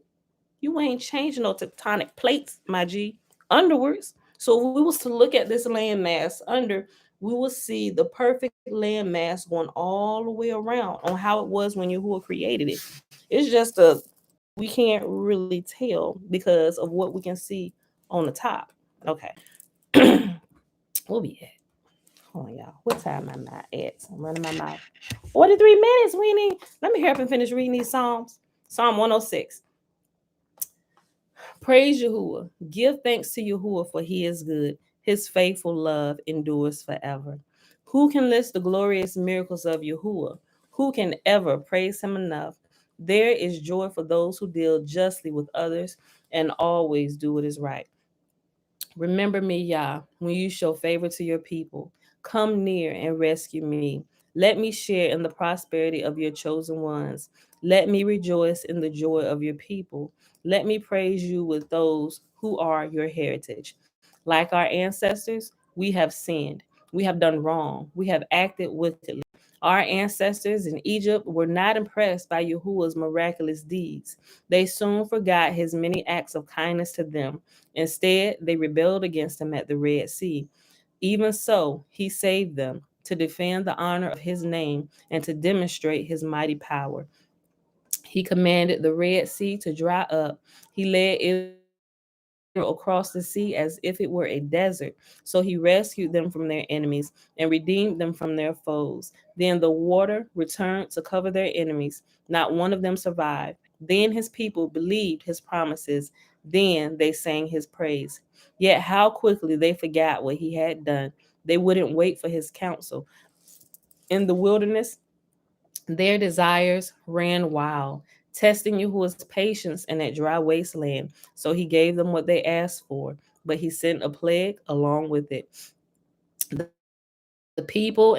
you ain't changing no tectonic plates, my G, underwards. So if we was to look at this landmass under, we will see the perfect landmass going all the way around on how it was when Yahuwah created it. It's just we can't really tell because of what we can see on the top. Okay. We'll be at. Hold on, y'all. What time am I at? I'm running my mouth. 43 minutes, Weenie. Let me hurry up and finish reading these Psalms. Psalm 106. Praise Yahuwah. Give thanks to Yahuwah, for he is good. His faithful love endures forever. Who can list the glorious miracles of Yahuwah? Who can ever praise him enough? There is joy for those who deal justly with others and always do what is right. Remember me, Yah, when you show favor to your people. Come near and rescue me. Let me share in the prosperity of your chosen ones. Let me rejoice in the joy of your people. Let me praise you with those who are your heritage. Like our ancestors, we have sinned. We have done wrong. We have acted wickedly. Our ancestors in Egypt were not impressed by Yahuwah's miraculous deeds. They soon forgot his many acts of kindness to them. Instead, they rebelled against him at the Red Sea. Even so, he saved them to defend the honor of his name and to demonstrate his mighty power. He commanded the Red Sea to dry up. He led Israel across the sea as if it were a desert. So he rescued them from their enemies and redeemed them from their foes. Then the water returned to cover their enemies. Not one of them survived. Then his people believed his promises. Then they sang his praise. Yet how quickly they forgot what he had done. They wouldn't wait for his counsel. In the wilderness, their desires ran wild, testing Yahuwah's patience in that dry wasteland. So he gave them what they asked for, but he sent a plague along with it. The people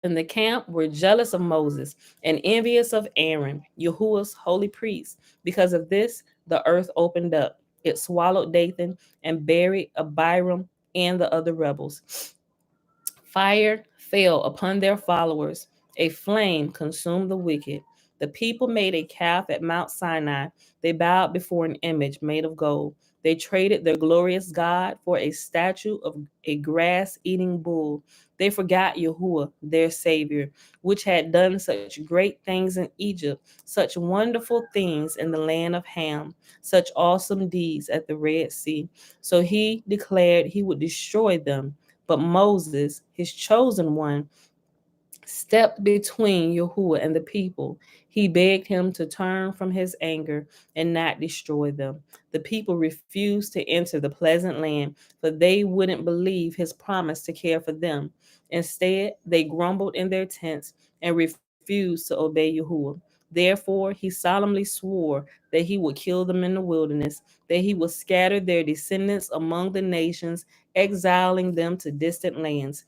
in the camp were jealous of Moses and envious of Aaron, Yahuwah's holy priest. Because of this, the earth opened up. It swallowed Dathan and buried Abiram and the other rebels. Fire fell upon their followers. A flame consumed the wicked. The people made a calf at Mount Sinai. They bowed before an image made of gold. They traded their glorious God for a statue of a grass eating bull. They forgot Yahuwah, their Savior, which had done such great things in Egypt, such wonderful things in the land of Ham, such awesome deeds at the Red Sea. So he declared he would destroy them. But Moses, his chosen one, stepped between Yahuwah and the people. He begged him to turn from his anger and not destroy them. The people refused to enter the pleasant land, for they wouldn't believe his promise to care for them. Instead, they grumbled in their tents and refused to obey Yahuwah. Therefore, he solemnly swore that he would kill them in the wilderness, that he would scatter their descendants among the nations, exiling them to distant lands.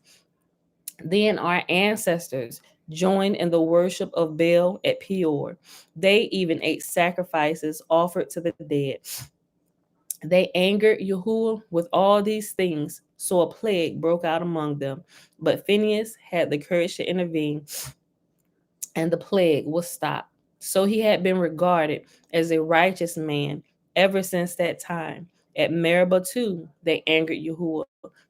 Then our ancestors joined in the worship of Baal at Peor. They even ate sacrifices offered to the dead. They angered Yahuwah with all these things, so a plague broke out among them. But Phinehas had the courage to intervene, and the plague was stopped. So he had been regarded as a righteous man ever since that time. At Meribah, too, they angered Yahuwah,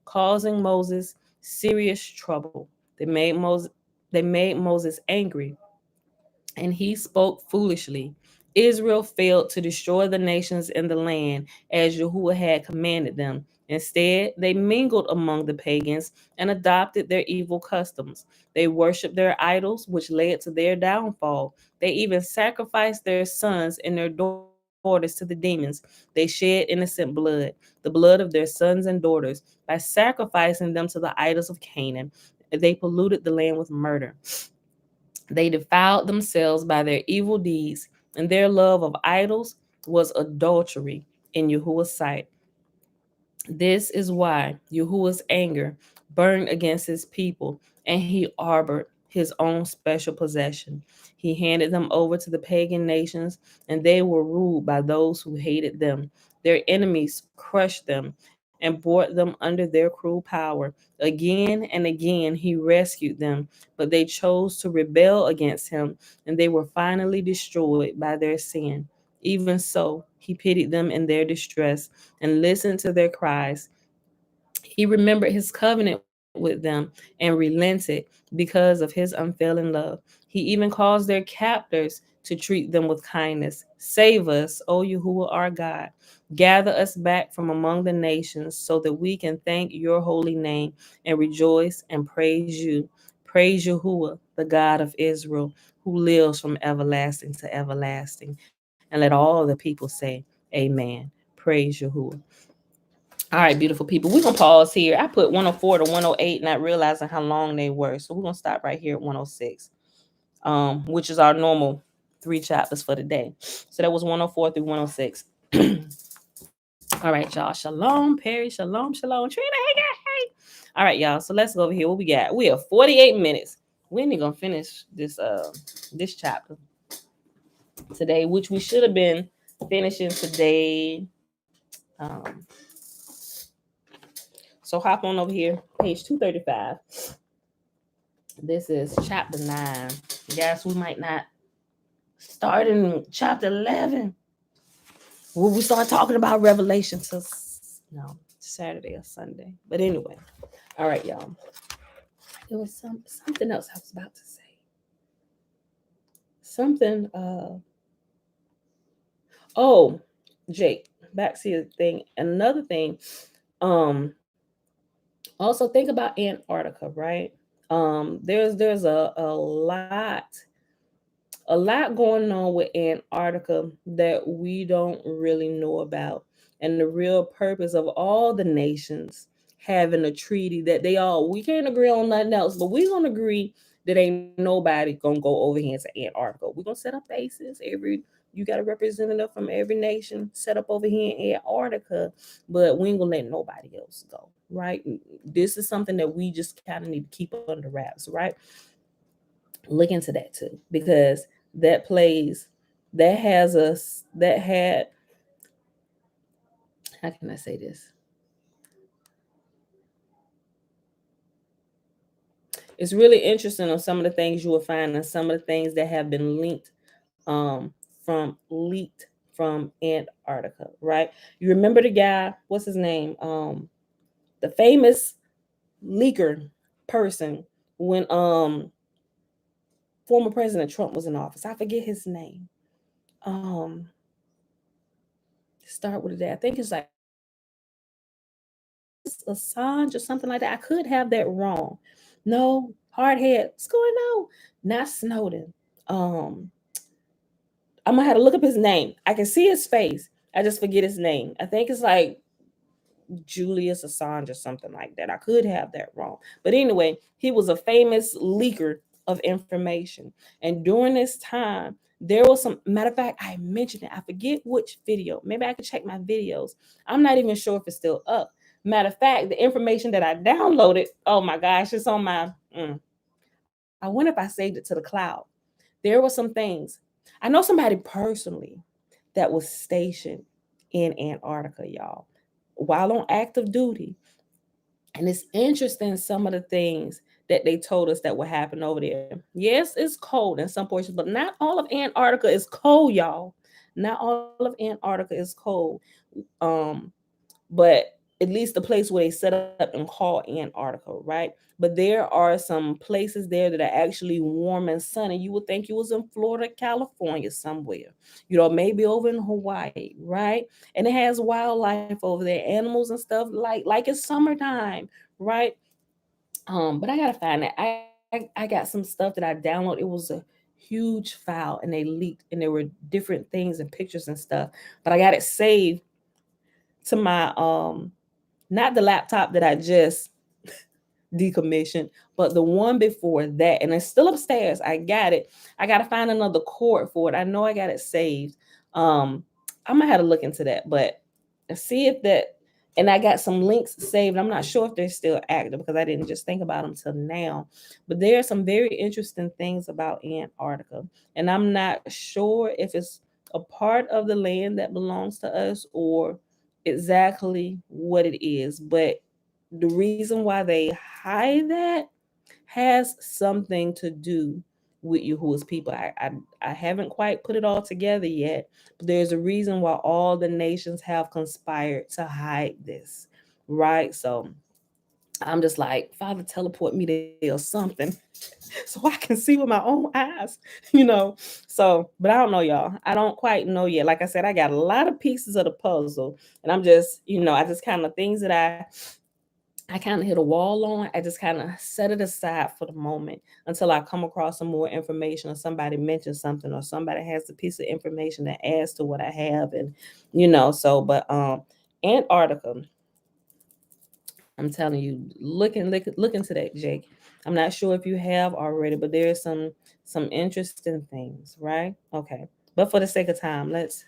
causing Moses serious trouble. They made Moses angry, and he spoke foolishly. Israel failed to destroy the nations in the land as Yahuwah had commanded them. Instead, they mingled among the pagans and adopted their evil customs. They worshiped their idols, which led to their downfall. They even sacrificed their sons and their daughters to the demons. They shed innocent blood, the blood of their sons and daughters, by sacrificing them to the idols of Canaan. They polluted the land with murder. They defiled themselves by their evil deeds, and their love of idols was adultery in Yahuwah's sight. This is why Yahuwah's anger burned against his people, and he harbored his own special possession. He handed them over to the pagan nations, and they were ruled by those who hated them. Their enemies crushed them and brought them under their cruel power. Again and again, he rescued them, but they chose to rebel against him, and they were finally destroyed by their sin. Even so, he pitied them in their distress and listened to their cries. He remembered his covenant with them and relented because of his unfailing love. He even caused their captors to treat them with kindness. Save us, O Yahuwah our God. Gather us back from among the nations so that we can thank your holy name and rejoice and praise you. Praise Yahuwah, the God of Israel, who lives from everlasting to everlasting. And let all the people say, Amen. Praise Yahuwah. All right, beautiful people. We're going to pause here. I put 104 to 108, not realizing how long they were. So we're going to stop right here at 106, which is our normal 3 chapters for the day. So that was 104 through 106. All right, y'all. Shalom, Perry. Shalom, shalom. Trina, hey. All right, y'all. So let's go over here. What we got? We have 48 minutes. We ain't going to finish this chapter today, which we should have been finishing today. So So hop on over here, page 235. This is chapter 9. Guys, we might not start in chapter 11. Will we start talking about Revelation till Saturday or Sunday? But anyway, all right, y'all. There was something else I was about to say. Something. Oh, Jake. Back to the thing. Another thing. Also think about Antarctica, right? There's a lot going on with Antarctica that we don't really know about. And the real purpose of all the nations having a treaty that we can't agree on nothing else, but we're gonna agree that ain't nobody gonna go over here into Antarctica. We're gonna set up bases. You got a representative from every nation set up over here in Antarctica, but we ain't gonna let nobody else go, right? This is something that we just kind of need to keep under wraps, right? Look into that too, because that plays that has us that had how can I say this? It's really interesting on some of the things you will find and some of the things that have been um leaked from Antarctica, right? You remember the guy, what's his name? The famous leaker person when former President Trump was in office. I forget his name. Start with a day. I think it's like Assange or something like that. I could have that wrong. No, hardhead. What's going on? Not Snowden. I'm gonna have to look up his name. I can see his face. I just forget his name. I think it's like Julius Assange or something like that. I could have that wrong. But anyway, he was a famous leaker of information. And during this time, there was some matter of fact, I mentioned it. I forget which video. Maybe I could check my videos. I'm not even sure if it's still up. Matter of fact, the information that I downloaded, oh my gosh, it's on my I wonder if I saved it to the cloud. There were some things. I know somebody personally that was stationed in Antarctica, y'all, while on active duty. And it's interesting some of the things that they told us that would happen over there. Yes, it's cold in some portions, but not all of Antarctica is cold, y'all. Not all of Antarctica is cold. Um, but at least the place where they set up and call Antarctica, right? But there are some places there that are actually warm and sunny. You would think you was in Florida, California, somewhere, maybe over in Hawaii, right? And it has wildlife over there, animals and stuff like it's summertime, right? But I gotta find that. I got some stuff that I downloaded. It was a huge file, and they leaked, and there were different things and pictures and stuff. But I got it saved to my not the laptop that I just decommissioned, but the one before that, and it's still upstairs. I got it. I gotta find another cord for it. I know I got it saved. I'm gonna have to look into that, but see if that. And I got some links saved. I'm not sure if they're still active because I didn't just think about them till now. But there are some very interesting things about Antarctica, and I'm not sure if it's a part of the land that belongs to us or exactly what it is. But the reason why they hide that has something to do with Yahuwah's people. I haven't quite put it all together yet, but there's a reason why all the nations have conspired to hide this, right? So I'm just like, Father, teleport me there or something so I can see with my own eyes, you know. So, but I don't know, y'all. I don't quite know yet. Like I said, I got a lot of pieces of the puzzle, and I'm just, I just kind of things that I kind of hit a wall on. I just kind of set it aside for the moment until I come across some more information or somebody mentions something or somebody has a piece of information that adds to what I have. And, but Antarctica, I'm telling you, look into that, Jake. I'm not sure if you have already, but there are some interesting things, right? Okay. But for the sake of time, let's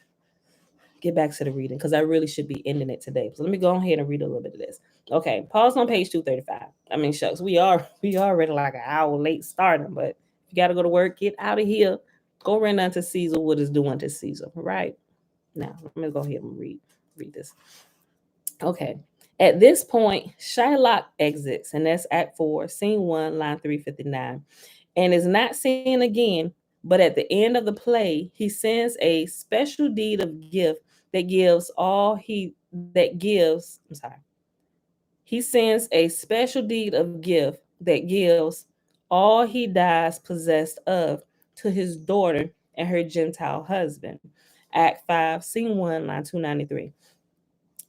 get back to the reading because I really should be ending it today. So let me go ahead and read a little bit of this. Okay, pause on page 235. I mean, shucks, we already like an hour late starting, but if you got to go to work, get out of here. Go render unto Caesar what is due unto Caesar, right? Now, let me go ahead and read this. Okay. At this point, Shylock exits, and that's Act 4, Scene 1, line 359, and is not seen again. But at the end of the play, he sends a special deed of gift that gives all he that gives. I'm sorry. He sends a special deed of gift that gives all he dies possessed of to his daughter and her Gentile husband. Act 5, Scene 1, line 293.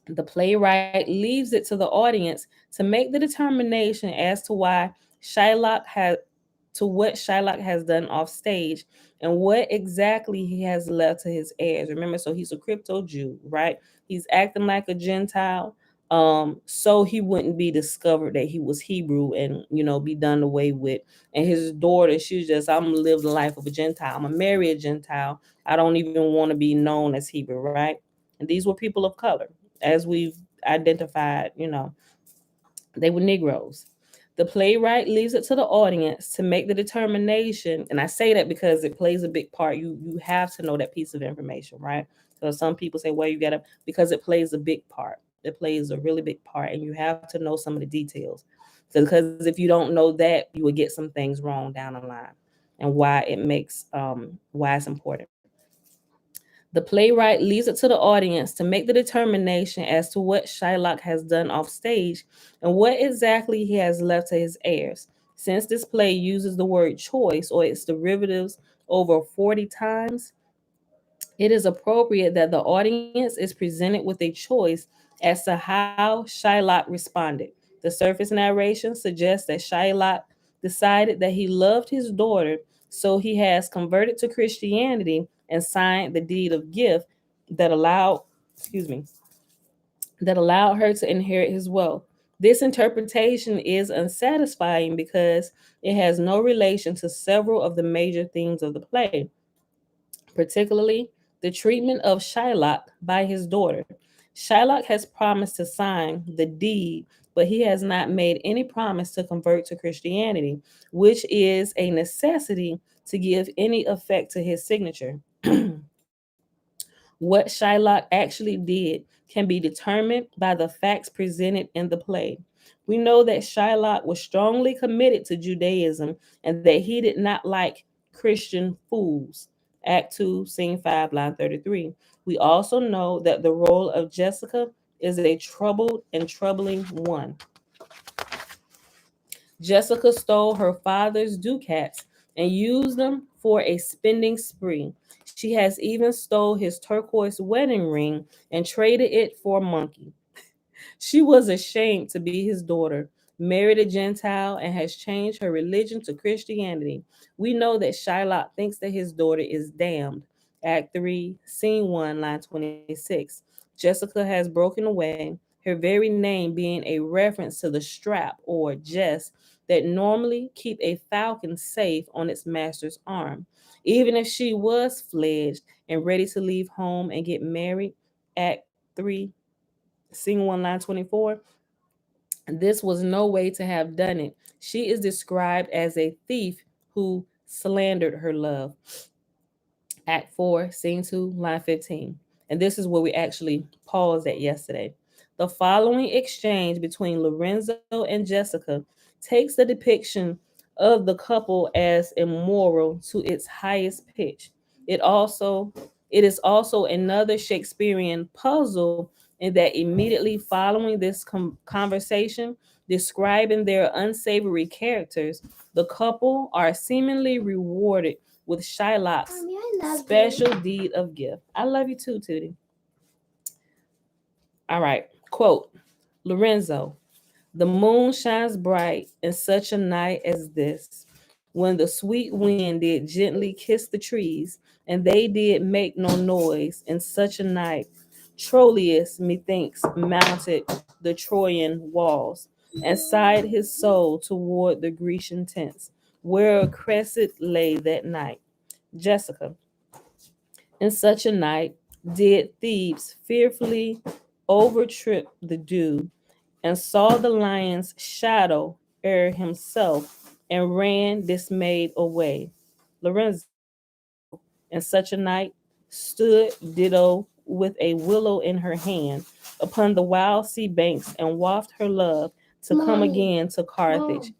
The playwright leaves it to the audience to make the determination as to why Shylock has to what Shylock has done off stage and what exactly he has left to his heirs. Remember, so he's a crypto Jew, right? He's acting like a Gentile, so he wouldn't be discovered that he was Hebrew and be done away with. And his daughter, she's just, I'm gonna live the life of a Gentile. I'm gonna marry a Gentile. I don't even want to be known as Hebrew, right? And these were people of color, as we've identified, they were Negroes. The playwright leaves it to the audience to make the determination, and I say that because it plays a big part. You have to know that piece of information, right? So some people say, well, you gotta, because it plays a big part. It plays a really big part, and you have to know some of the details. Because if you don't know that, you will get some things wrong down the line, and why it's important. The playwright leaves it to the audience to make the determination as to what Shylock has done off stage and what exactly he has left to his heirs. Since this play uses the word choice or its derivatives over 40 times, it is appropriate that the audience is presented with a choice as to how Shylock responded. The surface narration suggests that Shylock decided that he loved his daughter, so he has converted to Christianity and signed the deed of gift that allowed, excuse me, that allowed her to inherit his wealth. This interpretation is unsatisfying because it has no relation to several of the major themes of the play, particularly the treatment of Shylock by his daughter. Shylock has promised to sign the deed, but he has not made any promise to convert to Christianity, which is a necessity to give any effect to his signature. What Shylock actually did can be determined by the facts presented in the play. We know that Shylock was strongly committed to Judaism and that he did not like Christian fools. Act 2, Scene 5, line 33. We also know that the role of Jessica is a troubled and troubling one. Jessica stole her father's ducats and used them for a spending spree. She has even stole his turquoise wedding ring and traded it for a monkey. She was ashamed to be his daughter, married a Gentile, and has changed her religion to Christianity. We know that Shylock thinks that his daughter is damned. Act 3, Scene 1, line 26. Jessica has broken away, her very name being a reference to the strap or jest that normally keep a falcon safe on its master's arm. Even if she was fledged and ready to leave home and get married, Act 3, Scene 1, line 24, this was no way to have done it. She is described as a thief who slandered her love. Act 4, Scene 2, line 15. And this is where we actually paused at yesterday. The following exchange between Lorenzo and Jessica takes the depiction of the couple as immoral to its highest pitch. It also it is also another Shakespearean puzzle in that immediately following this conversation describing their unsavory characters, the couple are seemingly rewarded with Shylock's Mommy, I love special you. deed of gift. I love you too, Tootie. All right. Quote Lorenzo, the moon shines bright in such a night as this, when the sweet wind did gently kiss the trees, and they did make no noise in such a night. Troilus, methinks, mounted the Trojan walls, and sighed his soul toward the Grecian tents, where Cressid lay that night. Jessica, in such a night did Thebes fearfully overtrip the dew, and saw the lion's shadow ere himself, and ran dismayed away. Lorenzo, in such a night, stood ditto with a willow in her hand upon the wild sea banks and waft her love to come Mommy. again to Carthage.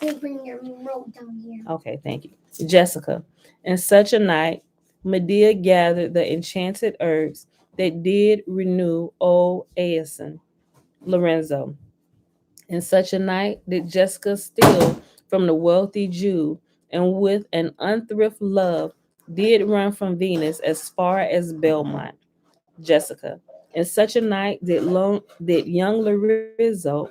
Go bring your remote down here. Okay, thank you. Jessica. In such a night, Medea gathered the enchanted herbs that did renew old Aeson, Lorenzo. In such a night did Jessica steal from the wealthy Jew, and with an unthrift love did run from Venus as far as Belmont. Jessica. In such a night did young Lorenzo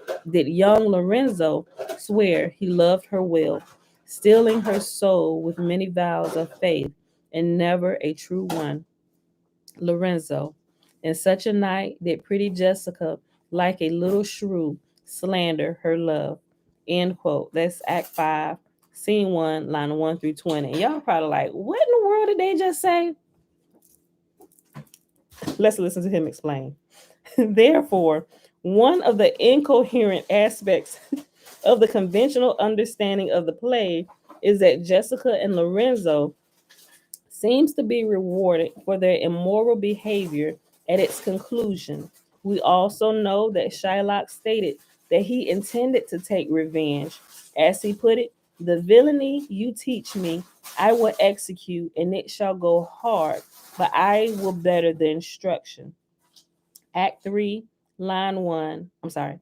swear he loved her well, stealing her soul with many vows of faith, and never a true one. Lorenzo. In such a night did pretty Jessica, like a little shrew, slander her love. End quote. That's Act 5, Scene 1, line 1 through 20. And y'all probably like, what in the world did they just say? Let's listen to him explain. Therefore, one of the incoherent aspects of the conventional understanding of the play is that Jessica and Lorenzo seems to be rewarded for their immoral behavior at its conclusion. We also know that Shylock stated that he intended to take revenge. As he put it, the villainy you teach me, I will execute, and it shall go hard, but I will better the instruction. Act 3, line 1. I'm sorry.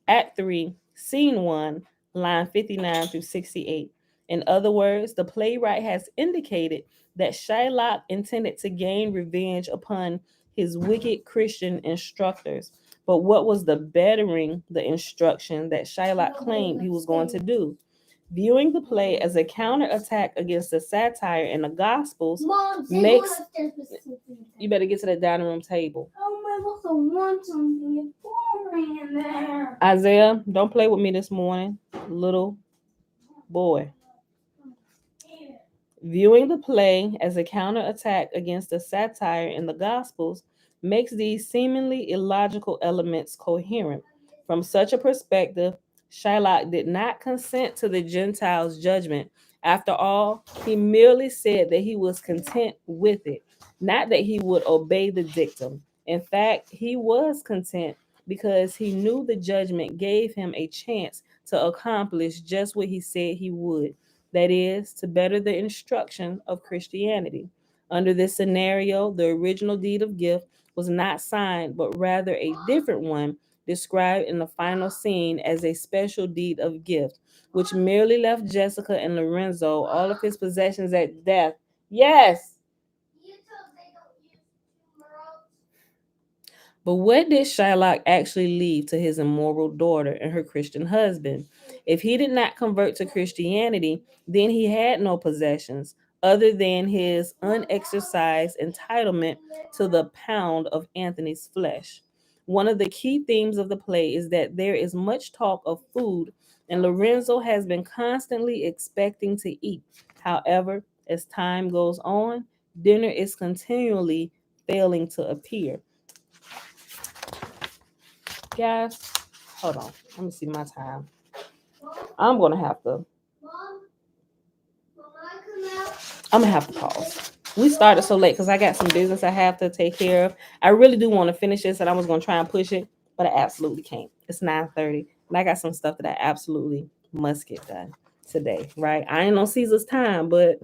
Act 3, Scene 1, line 59 through 68. In other words, the playwright has indicated that Shylock intended to gain revenge upon his wicked Christian instructors. But what was the bettering the instruction that Shylock claimed he was going to do? Viewing the play as a counterattack against the satire in the Gospels Mom, makes. You better get to the dining room table. I also want something in there. Isaiah, don't play with me this morning, little boy. Viewing the play as a counterattack against the satire in the Gospels makes these seemingly illogical elements coherent. From such a perspective, Shylock did not consent to the Gentiles' judgment. After all, he merely said that he was content with it, not that he would obey the dictum. In fact, he was content because he knew the judgment gave him a chance to accomplish just what he said he would, that is, to better the instruction of Christianity. Under this scenario, the original deed of gift was not signed, but rather a different one described in the final scene as a special deed of gift, which merely left Jessica and Lorenzo all of his possessions at death. Yes. But what did Shylock actually leave to his immoral daughter and her Christian husband? If he did not convert to Christianity, then he had no possessions other than his unexercised entitlement to the pound of Anthony's flesh. One of the key themes of the play is that there is much talk of food, and Lorenzo has been constantly expecting to eat. However, as time goes on, dinner is continually failing to appear. Guys, hold on. Let me see my time. I'm gonna have to. I'm gonna have to pause. We started so late because I got some business I have to take care of. I really do want to finish this, and I was gonna try and push it, but I absolutely can't. It's 9:30, and I got some stuff that I absolutely must get done today. Right? I ain't on Caesar's time, but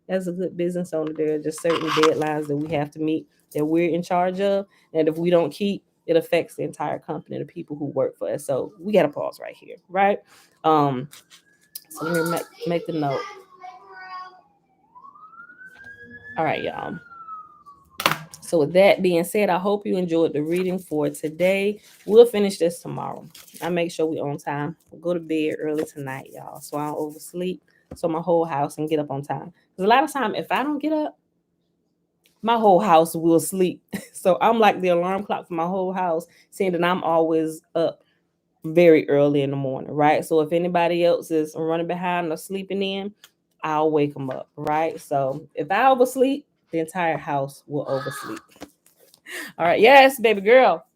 as a good business owner, there are just certain deadlines that we have to meet that we're in charge of, and if we don't keep, it affects the entire company, the people who work for us. So we got to pause right here, right? So let me make the note. All right, y'all. So with that being said, I hope you enjoyed the reading for today. We'll finish this tomorrow. I make sure we on time. We'll go to bed early tonight, y'all, so I don't oversleep. So my whole house can get up on time. Because a lot of time, if I don't get up, my whole house will sleep. So I'm like the alarm clock for my whole house, saying that I'm always up very early in the morning, right? So if anybody else is running behind or sleeping in, I'll wake them up, right? So if I oversleep, the entire house will oversleep. All right, yes, baby girl.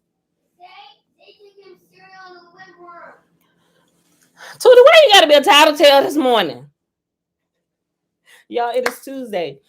Tootie, why you gotta be a tattletale this morning? Y'all, it is Tuesday.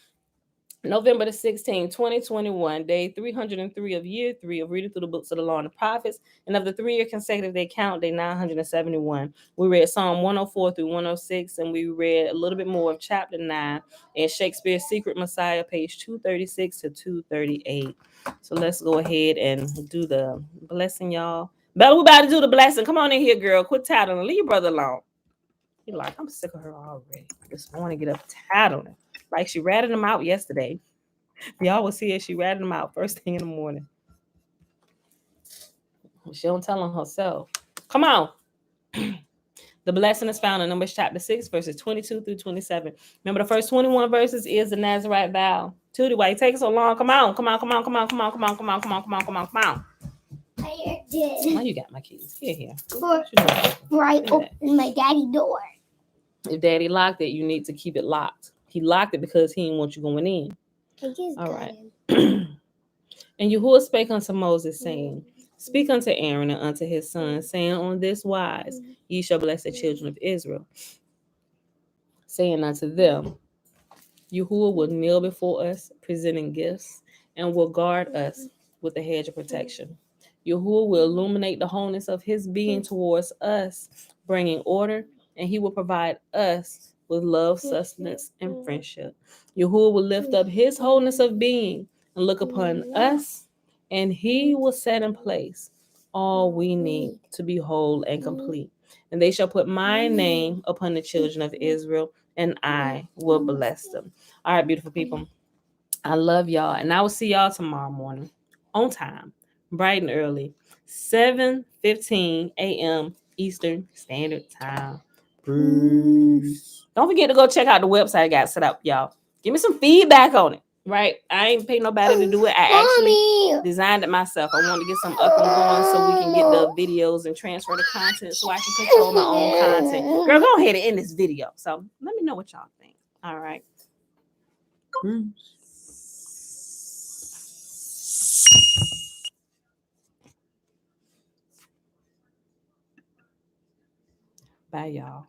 November the 16th, 2021, day 303 of year 3 of reading through the books of the law and the prophets. And of the 3-year consecutive day count, day 971. We read Psalm 104 through 106, and we read a little bit more of chapter 9 in Shakespeare's Secret Messiah, page 236 to 238. So let's go ahead and do the blessing, y'all. Bella, we about to do the blessing. Come on in here, girl. Quit tattling. Leave your brother alone. He like, I'm sick of her already. Just want to get up tattling. Like she ratted him out yesterday. Y'all will see it. She ratted him out first thing in the morning. She don't tell on herself. Come on. The blessing is found in Numbers chapter 6, verses 22 through 27. Remember, the first 21 verses is the Nazarite vow. Tootie, why you take so long? Come on, come on, come on, come on, come on, come on, come on, come on, come on, come on, come on. I did. Why you got my keys? Here. Right open my daddy door. If daddy locked it, you need to keep it locked. He locked it because he didn't want you going in. All right. And Yahuwah spake unto Moses, saying, Speak unto Aaron and unto his sons, saying, On this wise ye shall bless the children of Israel, saying unto them, Yahuwah will kneel before us, presenting gifts, and will guard us with a hedge of protection. Yahuwah will illuminate the wholeness of his being towards us, bringing order, and he will provide us with love, sustenance, and friendship. Yahuwah will lift up his wholeness of being and look upon us, and he will set in place all we need to be whole and complete. And they shall put my name upon the children of Israel, and I will bless them. All right, beautiful people. I love y'all, and I will see y'all tomorrow morning on time, bright and early, 7:15 a.m. Eastern Standard Time. Peace. Don't forget to go check out the website I got set up, y'all. Give me some feedback on it, right? I ain't paid nobody to do it. I actually designed it myself. I wanted to get some up and going so we can get the videos and transfer the content so I can control my own content. Girl, go ahead and end this video. So let me know what y'all think. All right. Bye, y'all.